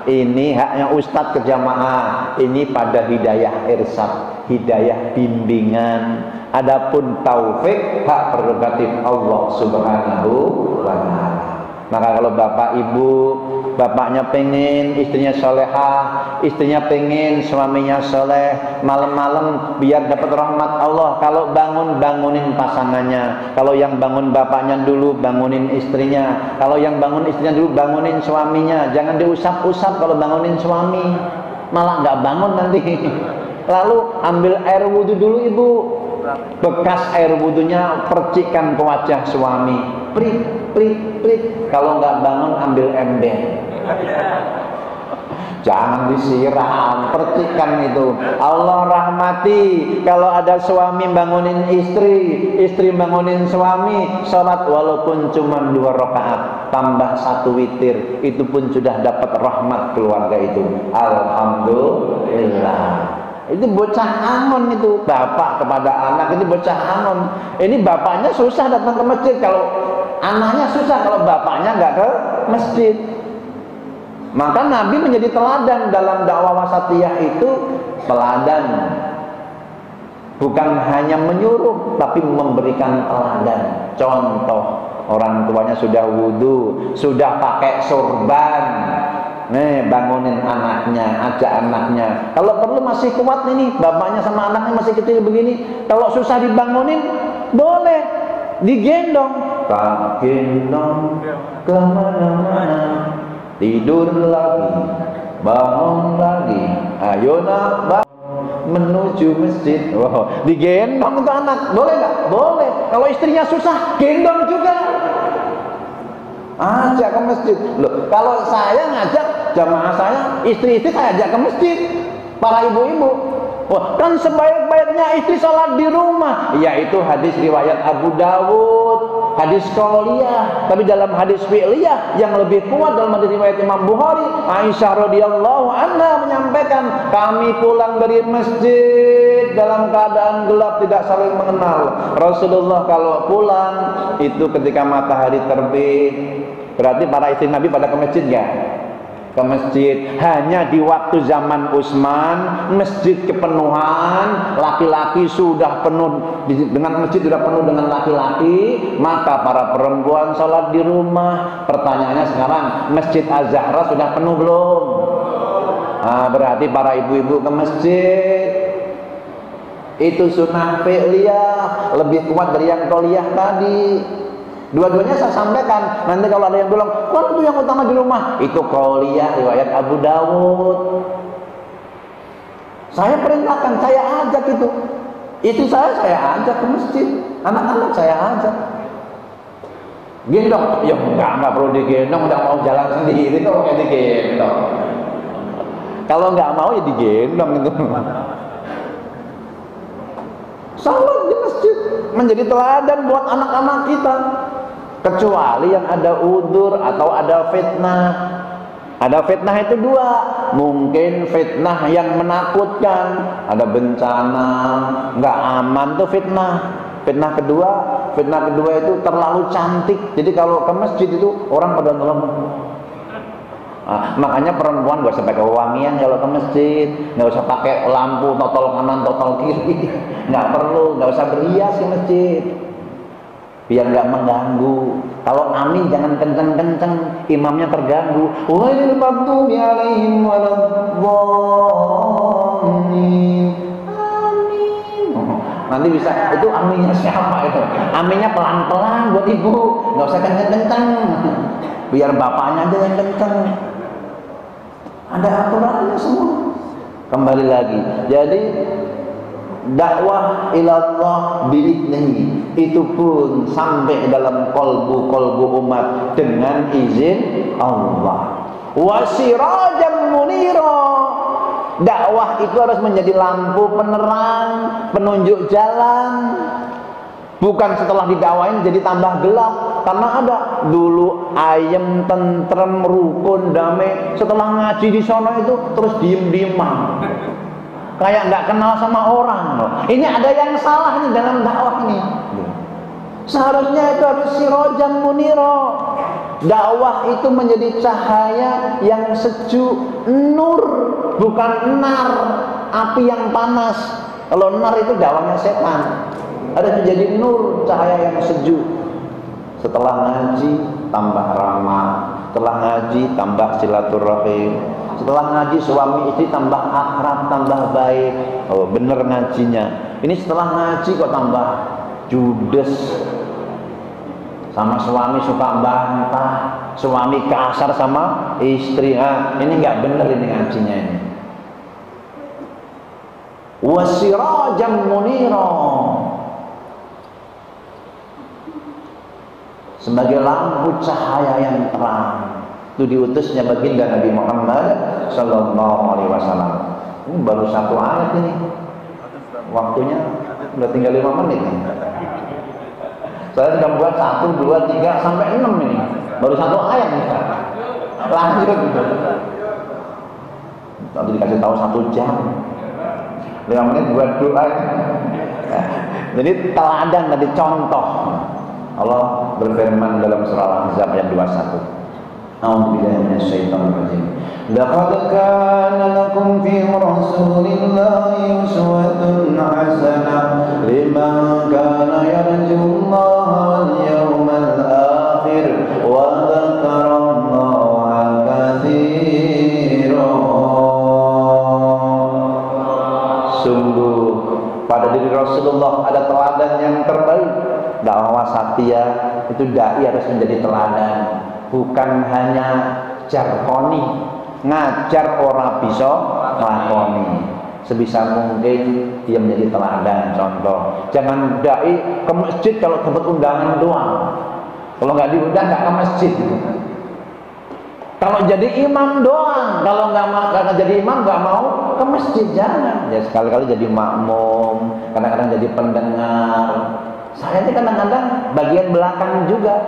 Ini haknya ustadz ke jamaah. Ini pada hidayah irsad, hidayah bimbingan. Adapun taufik, hak prerogatif Allah Subhanahu wa ta'ala. Maka kalau bapak ibu, bapaknya pengen istrinya solehah, istrinya pengen suaminya soleh, malam-malam biar dapat rahmat Allah. Kalau bangun, bangunin pasangannya. Kalau yang bangun bapaknya dulu, bangunin istrinya. Kalau yang bangun istrinya dulu, bangunin suaminya. Jangan diusap-usap kalau bangunin suami, malah nggak bangun nanti. Lalu ambil air wudhu dulu ibu, bekas air wudhunya percikan ke wajah suami. Prik, prik, prik. Kalau nggak bangun ambil ember. Jangan disiram, percikan itu. Allah rahmati kalau ada suami bangunin istri, istri bangunin suami, sholat walaupun cuma 2 rakaat, tambah 1 witir, itu pun sudah dapat rahmat keluarga itu. Alhamdulillah. Itu bocah angon itu, bapak kepada anak itu bocah angon. Ini bapaknya susah datang ke masjid, kalau anaknya susah kalau bapaknya nggak ke masjid. Maka Nabi menjadi teladan dalam dakwah wasatiyah itu, teladan. Bukan hanya menyuruh, tapi memberikan teladan. Contoh, orang tuanya sudah wudhu, sudah pakai sorban. Nih, bangunin anaknya, ajak anaknya. Kalau perlu masih kuat ini, bapaknya sama anaknya masih kecil begini. Kalau susah dibangunin, boleh digendong. Tak gendong kemana-mana, tidur lagi, bangun lagi. Ayo nak, bangun menuju masjid. Wow, digendong untuk anak, boleh nggak? Boleh. Kalau istrinya susah, gendong juga. Ajak ke masjid. Loh, kalau saya ngajak jamaah saya, istri-istri saya ajak ke masjid, para ibu-ibu. Wah, kan sebaik-baiknya istri sholat di rumah. Yaitu hadis riwayat Abu Dawud, hadis qauliyah. Tapi dalam hadis fi'liyah yang lebih kuat dalam hadis riwayat Imam Bukhari, Aisyah radhiyallahu anha menyampaikan, kami pulang dari masjid dalam keadaan gelap, tidak saling mengenal. Rasulullah kalau pulang itu ketika matahari terbit. Berarti para istri Nabi pada ke masjid nggak? Ke masjid. Hanya di waktu zaman Utsman, masjid kepenuhan, laki-laki sudah penuh, dengan masjid sudah penuh dengan laki-laki, maka para perempuan sholat di rumah. Pertanyaannya sekarang, Masjid Az-Zahra sudah penuh belum? Nah, berarti para ibu-ibu ke masjid. Itu sunnah fi'liyah, lebih kuat dari yang qauliyah tadi. Dua-duanya saya sampaikan. Nanti kalau ada yang bilang, kan itu yang utama di rumah, itu qauliyah riwayat Abu Dawud. Saya perintahkan, saya ajak itu. Istri saya ajak ke masjid, anak-anak saya ajak. Gendong, ya enggak perlu digendong, udah mau jalan sendiri kalau kayak digendong. Kalau nggak mau ya digendong itu. Salat di masjid menjadi teladan buat anak-anak kita. Kecuali yang ada udzur atau ada fitnah. Ada fitnah itu dua. Mungkin fitnah yang menakutkan, ada bencana, nggak aman tuh fitnah. Fitnah kedua itu terlalu cantik. Jadi kalau ke masjid itu orang pada nolong. Nah, makanya perempuan gak usah pakai wangian kalau ke masjid, nggak usah pakai lampu totol kanan totol kiri, nggak perlu, nggak usah berhias ke masjid, biar nggak mengganggu. Kalau amin jangan kenceng-kenceng, imamnya terganggu. Ghairil maghdubi alaihim waladdallin. Amin. Nanti bisa, itu aminnya siapa itu? Aminnya pelan-pelan buat ibu, nggak usah kenceng-kenceng. Biar bapaknya aja yang kenceng. Ada aturannya semua. Kembali lagi. Jadi dakwah ilallah biidnihi itu pun sampai dalam kolbu umat dengan izin Allah. Wasirajan munira. Dakwah itu harus menjadi lampu penerang, penunjuk jalan. Bukan setelah didakwain jadi tambah gelap. Karena ada dulu ayem, tentrem, rukun, damai. Setelah ngaji di sono itu terus diem-dieman. Kayak nggak kenal sama orang. Ini ada yang salah nih dalam dakwah ini. Seharusnya itu harus sirajan munira. Dakwah itu menjadi cahaya yang sejuk, nur, bukan nar, api yang panas. Kalau nar itu dakwahnya setan. Harus menjadi nur, cahaya yang sejuk. Setelah ngaji tambah ramah, setelah ngaji tambah silaturahim, setelah ngaji suami istri tambah akrab, tambah baik. Oh, bener ngajinya. Ini setelah ngaji kok tambah judes. Sama suami suka bantah, suami kasar sama istri. Ini nggak bener ini ngajinya ini. Wasirajam munira, sebagai lampu cahaya yang terang. Itu diutusnya baginda Nabi Muhammad Sallallahu Alaihi Wasallam. Ini baru satu ayat ini. Waktunya udah tinggal 5 menit nih. Saya sudah buat 1, 2, 3 sampai 6 ini. Baru satu ayat nih. Lanjut gitu. Tadi dikasih tahu 1 jam. 5 menit buat doa. Jadi teladan tadi contoh. Allah berfirman dalam surah Al-Ahzab ayat 21. A'udzubillahi minasyaitonir rajim. Laqad kana lakum fi rasulillahi uswatun hasanah liman kana yarjullaha wal yawmal akhir wa dzakarallaha katsiran. Sungguh pada diri Rasulullah ada teladan yang terbaik. Dakwah Satya itu dai harus menjadi teladan, bukan hanya jarkoni, ngajar orang bisa lakoni. Sebisa mungkin dia menjadi teladan, contoh. Jangan dai ke masjid kalau dapat undangan doang. Kalau nggak diundang nggak ke masjid. Kalau jadi imam doang, kalau nggak jadi imam nggak mau ke masjid, jangan. Ya sekali-kali jadi makmum, kadang-kadang jadi pendengar. Saya ini kadang-kadang bagian belakang juga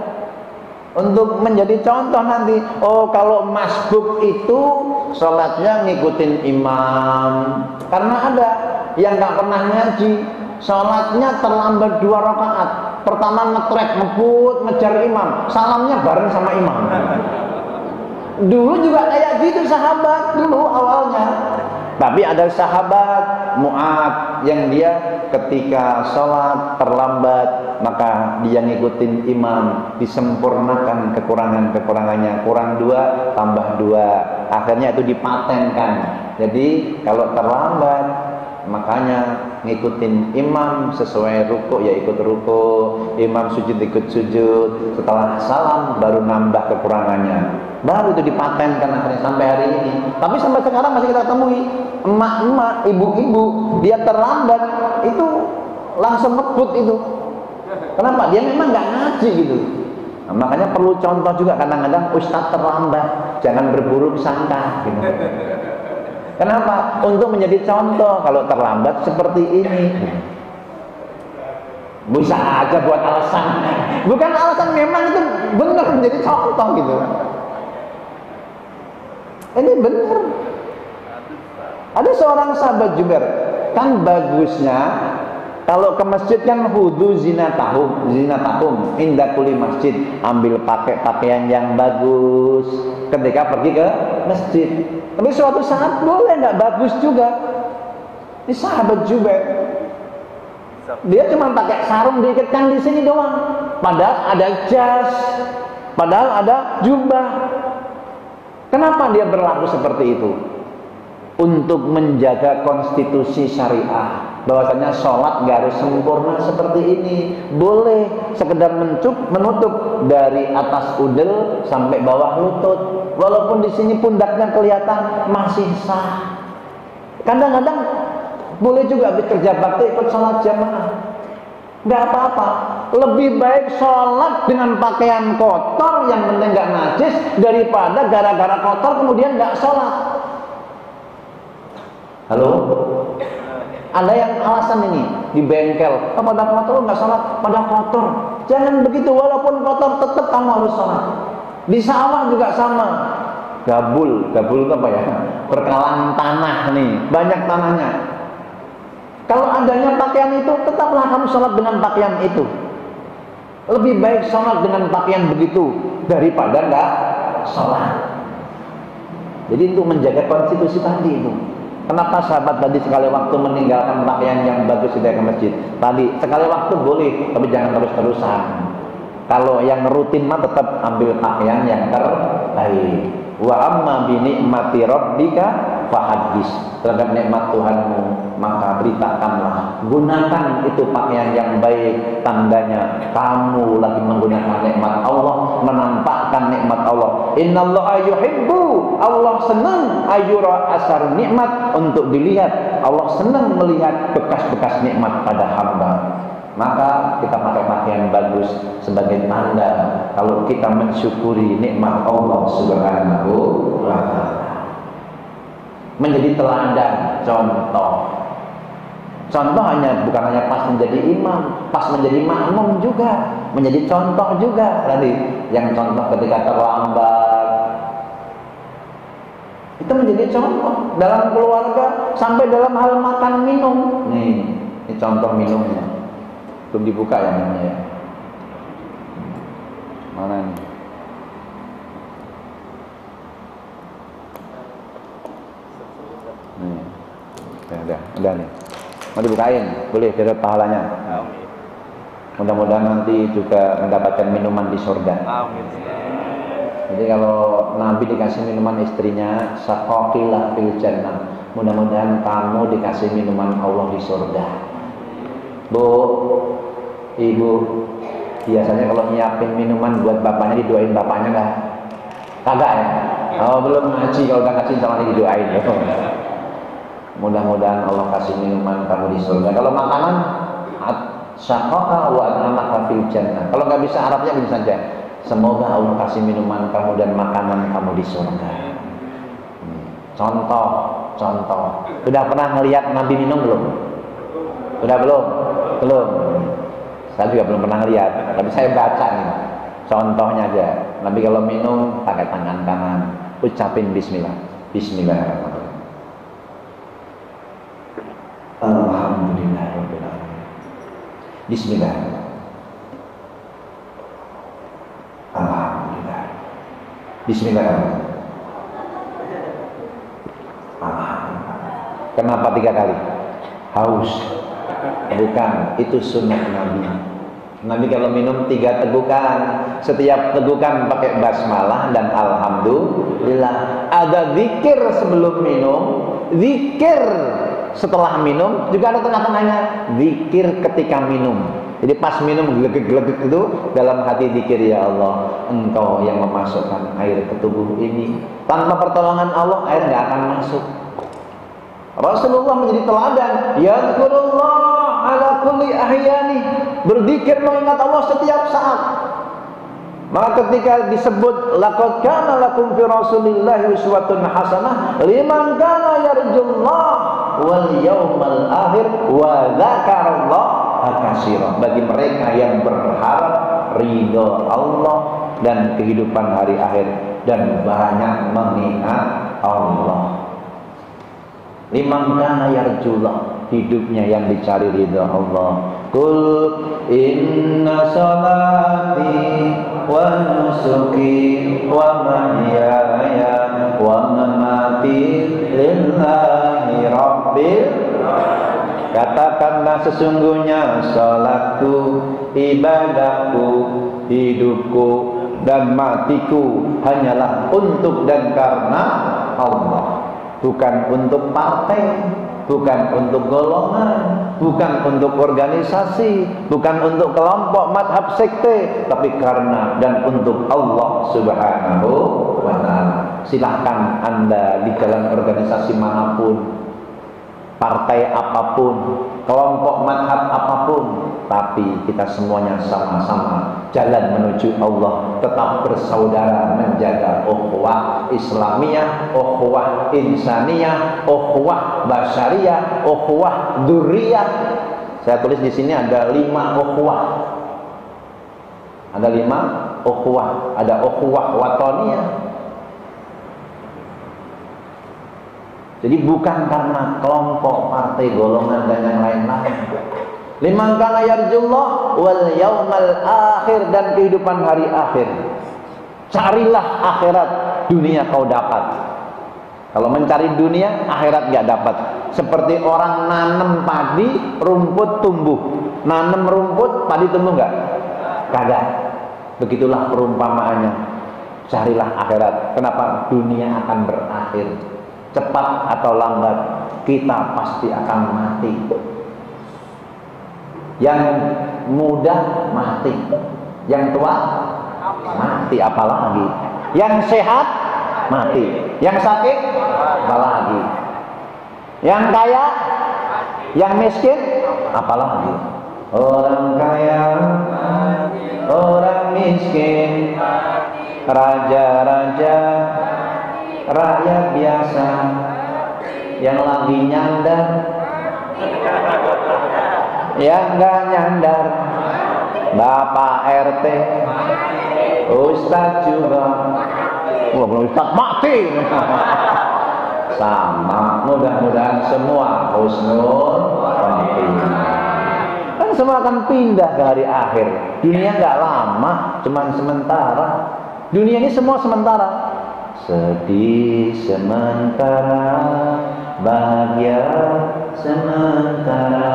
untuk menjadi contoh nanti. Oh, kalau masbuk itu sholatnya ngikutin imam. Karena ada yang nggak pernah ngaji, sholatnya terlambat 2 rakaat. Pertama ngetrek, ngebut, ngejar imam, salamnya bareng sama imam. Dulu juga kayak gitu sahabat dulu awalnya. Tapi ada sahabat Mu'ad yang dia ketika sholat terlambat, maka dia ngikutin imam, disempurnakan kekurangannya, kurang 2 tambah 2, akhirnya itu dipatenkan. Jadi kalau terlambat, makanya ngikutin imam, sesuai ruku ya ikut ruku, imam sujud ikut sujud, setelah salam baru nambah kekurangannya, baru itu dipatenkan akhirnya sampai hari ini. Tapi sampai sekarang masih kita temui emak-emak, ibu-ibu, dia terlambat itu langsung ngebut itu. Kenapa? Dia memang nggak ngaji gitu. Nah, makanya perlu contoh juga. Kadang-kadang ustadz terlambat, jangan berburuk sangka gitu. Kenapa? Untuk menjadi contoh. Kalau terlambat seperti ini, bisa aja buat alasan. Bukan alasan, memang itu benar menjadi contoh gitu. Ini benar. Ada seorang sahabat Jubair, kan bagusnya kalau ke masjid kan hudu zinatahum inda kulli masjid, ambil pakaian yang bagus ketika pergi ke masjid. Tapi suatu saat boleh nggak bagus juga. Ini sahabat Jubair, dia cuma pakai sarung diikatkan di sini doang, padahal ada jas, padahal ada jubah. Kenapa dia berlaku seperti itu? Untuk menjaga konstitusi syariah. bahwasanya sholat gak harus sempurna seperti ini. Boleh sekedar menutup dari atas udel sampai bawah lutut, walaupun di sini pundaknya kelihatan, masih sah. Kadang-kadang boleh juga bekerja bakti ikut sholat jamaah, nggak apa-apa. Lebih baik sholat dengan pakaian kotor yang penting nggak najis daripada gara-gara kotor kemudian nggak sholat. Halo? Ada yang alasan ini di bengkel, pada kotor nggak sholat, pada kotor. Jangan begitu, walaupun kotor tetap kamu harus sholat. Di sawah juga sama. Gabul itu apa ya? Perkalahan tanah nih, banyak tanahnya. Kalau adanya pakaian itu, tetaplah kamu sholat dengan pakaian itu. Lebih baik sholat dengan pakaian begitu daripada nggak sholat. Jadi untuk menjaga konstitusi tadi itu. Kenapa sahabat tadi sekali waktu meninggalkan pakaian yang bagus tidak ke masjid? Tadi sekali waktu boleh, tapi jangan terus-terusan. Kalau yang rutin mah tetap ambil pakaian yang terbaik. Wa amma bi ni'mati rabbika fahaddis. Terhadap nikmat Tuhanmu maka beritakanlah. Gunakan itu pakaian yang baik, tandanya kamu lagi menggunakan nikmat Allah, menampakkan nikmat Allah. Innallaha yuhibbu, Allah senang ayura asar nikmat, untuk dilihat. Allah senang melihat bekas-bekas nikmat pada hamba. Maka kita pakai pakaian bagus sebagai tanda kalau kita mensyukuri nikmat Allah Subhanahu wa ta'ala. Menjadi teladan, contoh bukan hanya pas menjadi imam, pas menjadi makmum juga, menjadi contoh juga. Tadi yang contoh ketika terlambat, itu menjadi contoh dalam keluarga sampai dalam hal makan minum. Ini contoh minumnya. Belum dibuka ya namanya ya. Mana nih? Nih. Udah nih. Mau dibukain? Boleh, dapat pahalanya. Amin. Mudah-mudahan nanti juga mendapatkan minuman di surga. Amin. Jadi kalau Nabi dikasih minuman istrinya, saqaqilah fil jannah. Mudah-mudahan kamu dikasih minuman Allah di surga. Bu, ibu, biasanya kalau nyiapin minuman buat bapaknya, didoain bapaknya nggak? Kagak ya? Oh, belum ngaji. Kalau udah ngaji sama didoain. Mudah-mudahan Allah kasih minuman kamu di surga. Kalau makanan, syaqaqa wa an'amaka fil jannah. Kalau nggak bisa Arabnya bisa saja. Semoga Allah kasih minuman kamu dan makanan kamu di surga. Contoh. Sudah pernah ngelihat Nabi minum belum? Sudah belum? Belum. Saya juga belum pernah lihat, tapi saya baca nih. Contohnya aja. Nabi kalau minum pakai tangan kanan, ucapin bismillah. Bismillahirrahmanirrahim. Alhamdulillahirabbil alamin. Bismillah. Alhamdulillah. Bismillahirrahmanirrahim. Alhamdulillah. Kenapa 3 kali? Haus. Bukan, itu sunnah Nabi. Nabi kalau minum 3 tegukan. Setiap tegukan pakai basmalah dan alhamdulillah. Ada zikir sebelum minum, zikir setelah minum, juga ada tengah-tengahnya zikir ketika minum. Jadi pas minum gelegek-gelegek itu dalam hati zikir, ya Allah, Engkau yang memasukkan air ke tubuh ini. Tanpa pertolongan Allah air nggak akan masuk. Rasulullah menjadi teladan. Yazkurullah ala kulli ahyani, berzikir mengingat Allah setiap saat. Maka ketika disebut laqad kana lakum fi rasulillahi uswatun hasanah liman kana yarjullah wal yaumal akhir wa dzakarallaha katsiran, bagi mereka yang berharap ridho Allah dan kehidupan hari akhir dan banyak mengingat Allah. Liman kana yarjullah, hidupnya yang dicari ridha Allah. Qul inna salati wa nusuki wa mahyaya wa mamati lillahi rabbil. Katakanlah sesungguhnya salatku, ibadahku, hidupku dan matiku hanyalah untuk dan karena Allah. Bukan untuk partai, bukan untuk golongan, bukan untuk organisasi, bukan untuk kelompok madhab sekte, tapi karena dan untuk Allah Subhanahu wa ta'ala. Silahkan Anda di jalan organisasi manapun, partai apapun, kelompok madhab apapun, tapi kita semuanya sama-sama jalan menuju Allah, tetap bersaudara, menjaga ukhuwah Islamiyah, ukhuwah insaniyah, ukhuwah basyariyah, ukhuwah dzurriyyah. Saya tulis di sini ada 5 ukhuwah. Ada 5 ukhuwah, ada ukhuwah watoniyah. Jadi bukan karena kelompok, partai, golongan dan yang lain-lain. Liman kana yarjullah wal yaumal akhir, dan kehidupan hari akhir. Carilah akhirat, dunia kau dapat. Kalau mencari dunia, akhirat gak dapat. Seperti orang nanam padi, rumput tumbuh. Nanam rumput, padi tumbuh gak? Kagak. Begitulah perumpamaannya. Carilah akhirat. Kenapa? Dunia akan berakhir. Cepat atau lambat kita pasti akan mati. Yang muda mati, yang tua mati, apalagi yang sehat mati, yang sakit apalagi, yang kaya, yang miskin apalagi. Orang kaya, orang miskin, raja-raja, rakyat biasa, yang lagi nyandar, yang gak nyandar, Bapak RT, Ustadz juga. Wah, belum Ustadz mati. Sama, mudah-mudahan semua husnul khotimah. Kan semua akan pindah ke hari akhir. Dunia gak lama, cuman sementara. Dunia ini semua sementara. Sedih sementara, bahagia sementara,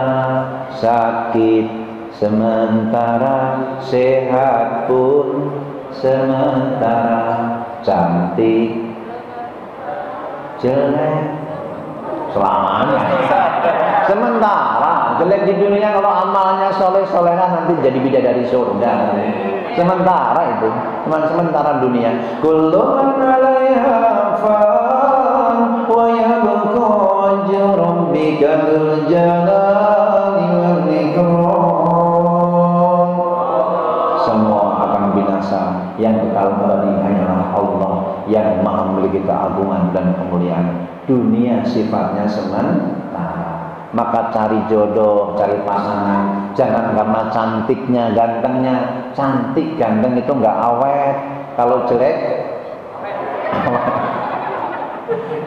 sakit sementara, sehat pun sementara, cantik jelek selamanya. Sementara jelek di dunia, kalau amalnya soleh-solehah nanti jadi bidadari surga. Sementara itu, cuma sementara dunia. Kullu man 'alaiha fan wa yabqa wajhu rabbika dzul jalali wal ikram. Semua akan binasa, yang kekal abadi hanyalah Allah yang Maha memiliki keagungan dan kemuliaan. Dunia sifatnya sementara. Maka cari jodoh, cari pasangan, jangan karena cantiknya, gantengnya. Cantik, ganteng itu nggak awet. Kalau jelek,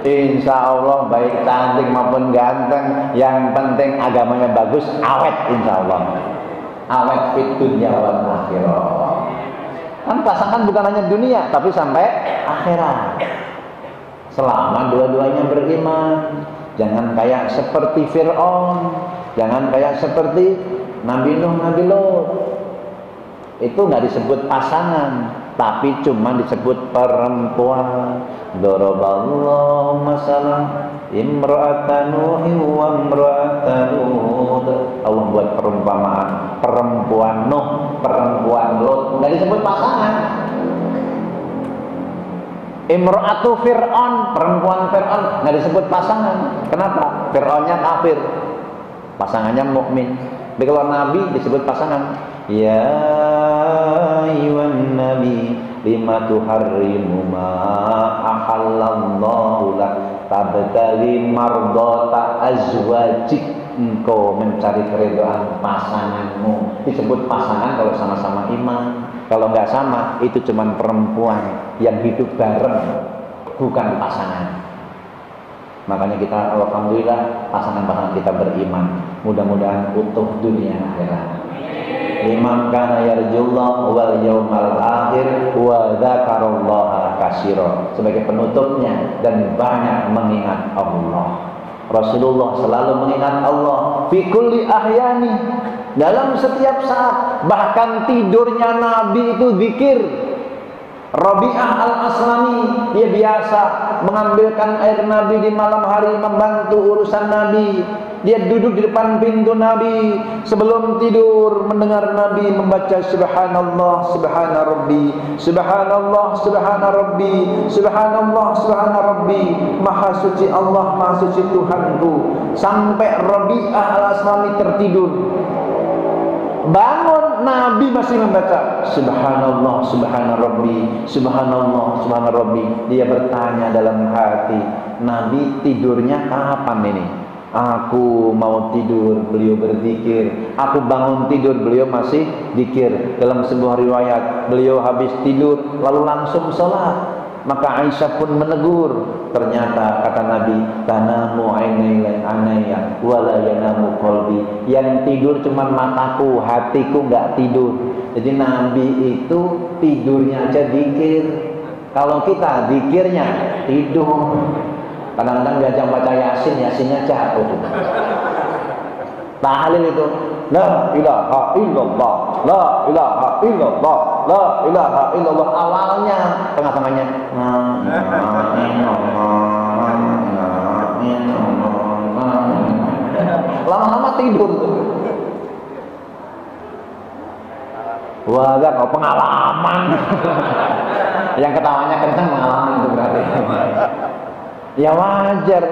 insya Allah baik cantik maupun ganteng, yang penting agamanya bagus, awet insya Allah. Awet fit dunya wal akhirah. Kan pasangan bukan hanya dunia, tapi sampai akhirat. Selama dua-duanya beriman. Jangan kayak seperti Fir'aun, jangan kayak seperti Nabi Nuh, Nabi Lot. Itu nggak disebut pasangan, tapi cuma disebut perempuan. Daraballahu masalan imra'atan Nuhin wa imra'atan Lut. Allah buat perumpamaan perempuan Nuh, perempuan Lot, nggak disebut pasangan. Imra'atu Fir'aun, perempuan Fir'aun, nggak disebut pasangan. Kenapa? Fir'aunnya kafir, pasangannya mukmin. Tapi kalau Nabi disebut pasangan. Ya ayyuhan nabi lima tuharrimu ma ahallallahu lak tabtaghi mardata azwajik. Engkau mencari keridhaan pasanganmu. Disebut pasangan kalau sama-sama iman. Kalau nggak sama, itu cuma perempuan yang hidup bareng, bukan pasangan. Makanya kita, alhamdulillah, pasangan-pasangan kita beriman. Mudah-mudahan utuh dunia akhirat. Liman kana yarjullah wal yaumal akhir wa dzakarallaha katsira. Sebagai penutupnya, dan banyak mengingat Allah. Rasulullah selalu mengingat Allah fi kulli ahyani, dalam setiap saat. Bahkan tidurnya Nabi itu zikir. Rabi'ah al-Aslami, dia biasa mengambilkan air Nabi di malam hari, membantu urusan Nabi. dia duduk di depan pintu Nabi sebelum tidur, mendengar Nabi membaca subhanallah subhana rabbi, subhanallah subhana rabbi, subhanallah subhana rabbi, maha suci Allah, maha suci Tuhanku, sampai Rabi'ah al-Aslami tertidur. Bangun, Nabi masih membaca subhanallah subhana rabbi, subhanallah subhana rabbi. Dia bertanya dalam hati, Nabi tidurnya kapan ini? Aku mau tidur, beliau berzikir. Aku bangun tidur, beliau masih zikir. Dalam sebuah riwayat, beliau habis tidur lalu langsung sholat. Maka Aisyah pun menegur. Ternyata kata Nabi, tanamu ainaya wala yanamu qalbi. Yang tidur cuma mataku, hatiku enggak tidur. Jadi Nabi itu tidurnya aja zikir. Kalau kita zikirnya tidur. Kadang-kadang diajak baca Yasin, Yasinnya jatuh. Tahlil itu la ilaha illallah, la ilaha illallah, la ilaha illallah. Awalnya, tengah-tengahnya lama-lama tidur. Wah, kau pengalaman. Yang ketawanya kencang pengalaman itu berarti. Ya wajar,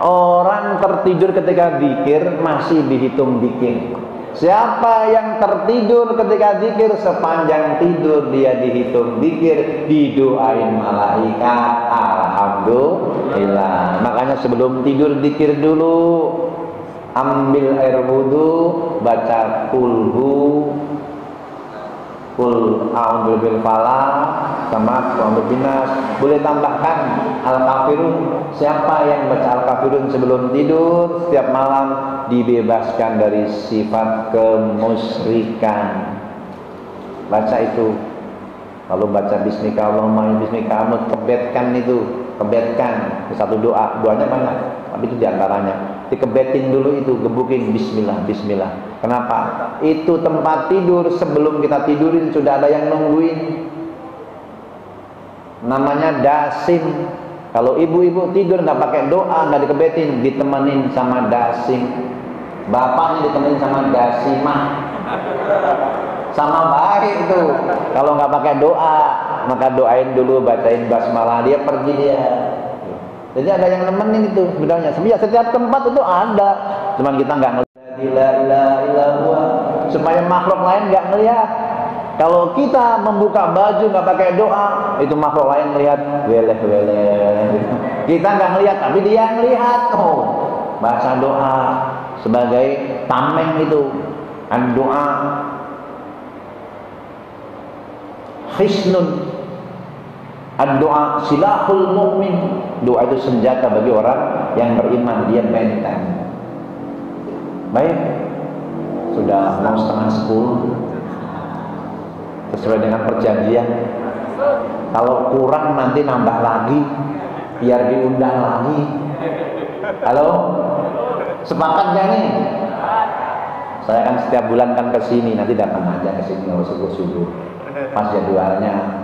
orang tertidur ketika zikir masih dihitung zikir. Siapa yang tertidur ketika zikir, sepanjang tidur dia dihitung zikir, didoain malaikat. Alhamdulillah. Makanya sebelum tidur zikir dulu. Ambil air wudu, baca kulhu, kul a'udzu bil falaq sama a'udzu binas. Boleh tambahkan al-kafirun. Siapa yang baca al-kafirun sebelum tidur setiap malam dibebaskan dari sifat kemusyrikan. Baca itu. Lalu baca bismika Allahumma bismika amut, kebetkan itu, kebetkan satu doa. Doanya banyak, tapi itu diantaranya. Dikebetin dulu itu, gebukin bismillah, bismillah. Kenapa? Itu tempat tidur, sebelum kita tidurin sudah ada yang nungguin. Namanya dasim. Kalau ibu-ibu tidur nggak pakai doa, nggak dikebetin, ditemenin sama dasim. Bapaknya ditemenin sama dasimah. Sama baik itu. Kalau nggak pakai doa, maka doain dulu, bacain basmalah, dia pergi dia. Jadi ada yang nemenin itu sebenarnya. Setiap tempat itu ada. Cuman kita nggak ngelihat. La ilaha illallah. Supaya makhluk lain nggak ngelihat. Kalau kita membuka baju nggak pakai doa, itu makhluk lain melihat weleh. Kita nggak ngelihat, tapi dia ngelihat. Oh, baca doa sebagai tameng itu. Doa hisnun. Doa silahul mu'min. Doa itu senjata bagi orang yang beriman, dia benteng. Baik, sudah mau 9:30. Sesuai dengan perjanjian. Kalau kurang nanti nambah lagi, biar diundang lagi. Halo, sepakat gak nih? Saya kan setiap bulan kan kesini, nanti datang aja kesini kalau subuh-subuh. Pas jadwalnya.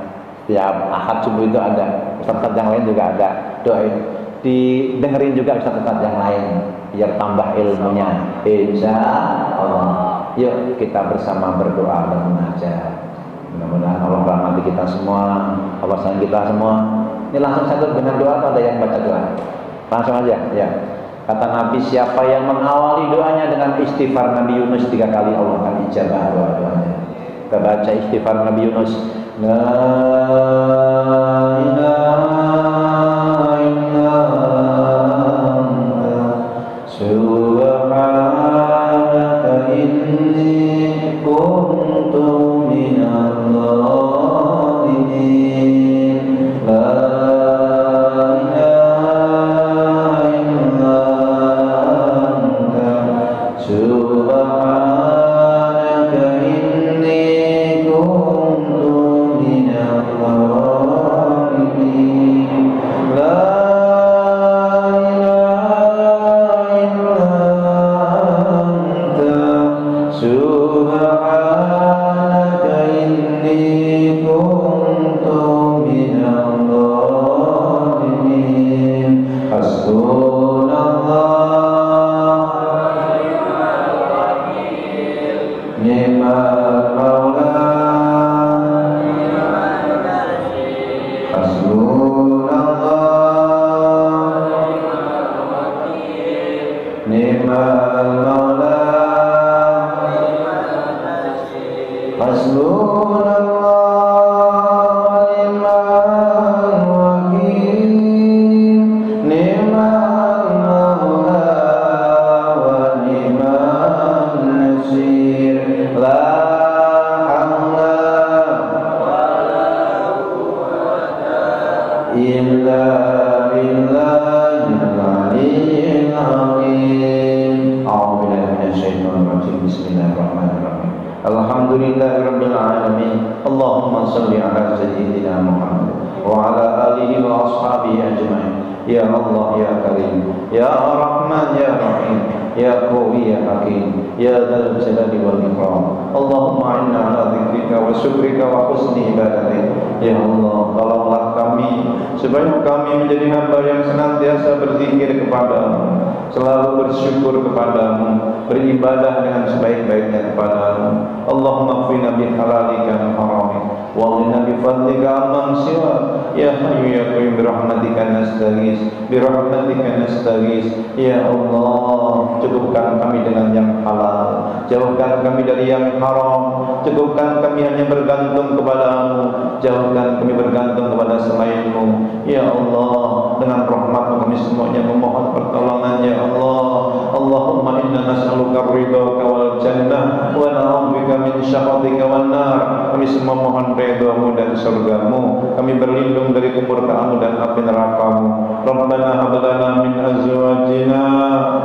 Tiap Ahad subuh itu ada, ustaz-ustaz yang lain juga ada. Doain, didengerin juga ustaz-ustaz yang lain biar tambah ilmunya. Insya Allah. Yuk kita bersama berdoa bermunajat. Mudah-mudahan Allah rahmati kita semua, Allah sayang kita semua. Ini langsung satu dengan doa atau ada yang baca doa? Langsung aja, ya. Kata Nabi, siapa yang mengawali doanya dengan istighfar Nabi Yunus 3 kali, Allah akan ijabah doa-doanya. Kita baca istighfar Nabi Yunus. La ilaha illa anta subhanaka inni kuntu minadh dhalimin. La ilaha illa anta subhanaka inni kuntu ni'mal maula hasbunallah ni'mal maula hasbunallah Alhamdulillahirabbil alamin. Allahumma shalli ala sayyidina Muhammad wa ala alihi wa ashabihi ajma'in. Ya Allah ya Karim, ya Rahman ya Rahim, ya Qawi ya Hakim, ya Dzal Jalali wal Ikram. Allahumma inna ala dzikrika wa syukrika wa husni ibadatik. Ya Allah, tolonglah kami supaya kami menjadi hamba yang senantiasa berzikir kepadamu, selalu bersyukur kepadamu, beribadah dengan sebaik-baiknya kepadamu. Allahumma qfina bi halalika min haramik wa qina bi fadlika amman siwa. Ya Hayyu ya Qayyum bi rahmatika nastaghits, bi rahmatika nastaghits. Ya Allah, cukupkan kami dengan yang halal, jauhkan kami dari yang haram. Cukupkan kami hanya bergantung kepadamu, jauhkan kami bergantung kepada selainmu. Ya Allah, dengan rahmat-Mu kami semuanya memohon pertolongan. Ya Allah, Allahumma inna nas'aluka ridhaka wal jannah wa na'udzubika min syakhatika wan nar. Kami semua mohon ridha-Mu dan surga-Mu. Kami berlindung dari kemurkaan-Mu dan api neraka-Mu. Rabbana hab lana min azwajina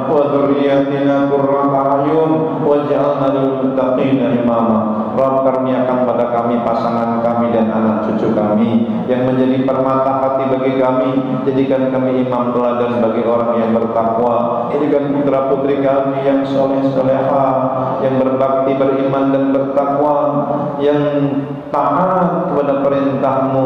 wa dzurriyyatina qurrata a'yun waj'alna lil muttaqina imama. Rabb, karuniakan pada kami pasangan kami dan anak cucu kami yang menjadi permata hati bagi kami. Jadikan kami imam teladan bagi orang yang bertakwa. Jadikan putra putri kami yang soleh solehah, yang berbakti, beriman dan bertakwa, yang taat kepada perintah-Mu,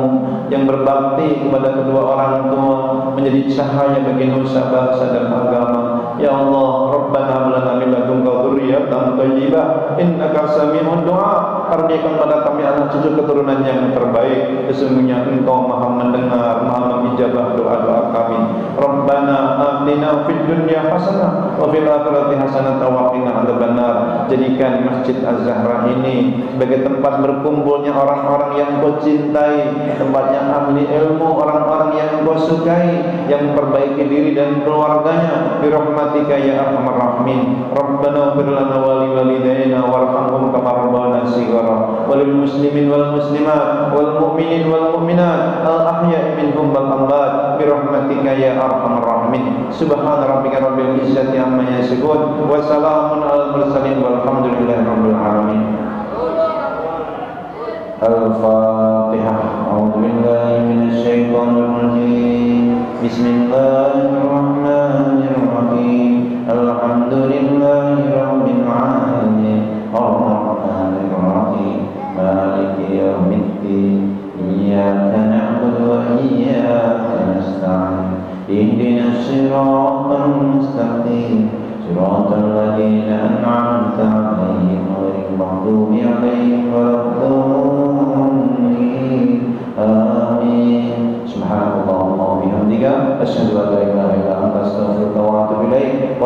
yang berbakti kepada kedua orang tua, menjadi cahaya bagi nusa bangsa dan agama. Ya Allah, Rabbana hab lana min ladunka dzurriyyatan thayyibah innaka sami'ud du'a. Karuniakan pada kami anak cucu keturunan yang terbaik. Sesungguhnya Engkau Maha mendengar, Maha mengijabah doa-doa kami. Rabbana atina fid dunya hasanah wa fil akhirati hasanah wa qina adzabannar. Jadikan Masjid Az-Zahra ini sebagai tempat berkumpulnya orang-orang yang Kau cintai, tempatnya ahli ilmu, orang-orang yang Kau sukai, yang memperbaiki diri dan keluarganya. Bi rahmatika ya arhamar rahimin. Rabbana ighfir lana wa li walidayna warhamhum kama rabbana shighara wa lil muslimin wal muslimat wal mu'minin wal mu'minat al ahya'i minhum wal amwat bi rahmatika ya arhamar rahimin. Subhana rabbika rabbil izzati amma yasifun wa salamun alal mursalin walhamdulillahi rabbil alamin. Al-Fatihah. A'udzu billahi minasy syaithanir rajim. Bismillahirrahmanirrahim. Alhamdulillahi rabbil alamin. Ar-Rahmanir Rahim. Maliki yaumiddin. Iyyaka na'budu wa iyyaka nasta'in. Ihdinas siratal mustaqim. Siratal ladzina an'amta 'alaihim ghairil maghdubi 'alaihim waladdallin. Amin. Subhanallahumma wa bihamdika asyhadu an la ilaha illa anta astaghfiruka wa atubu ilaik.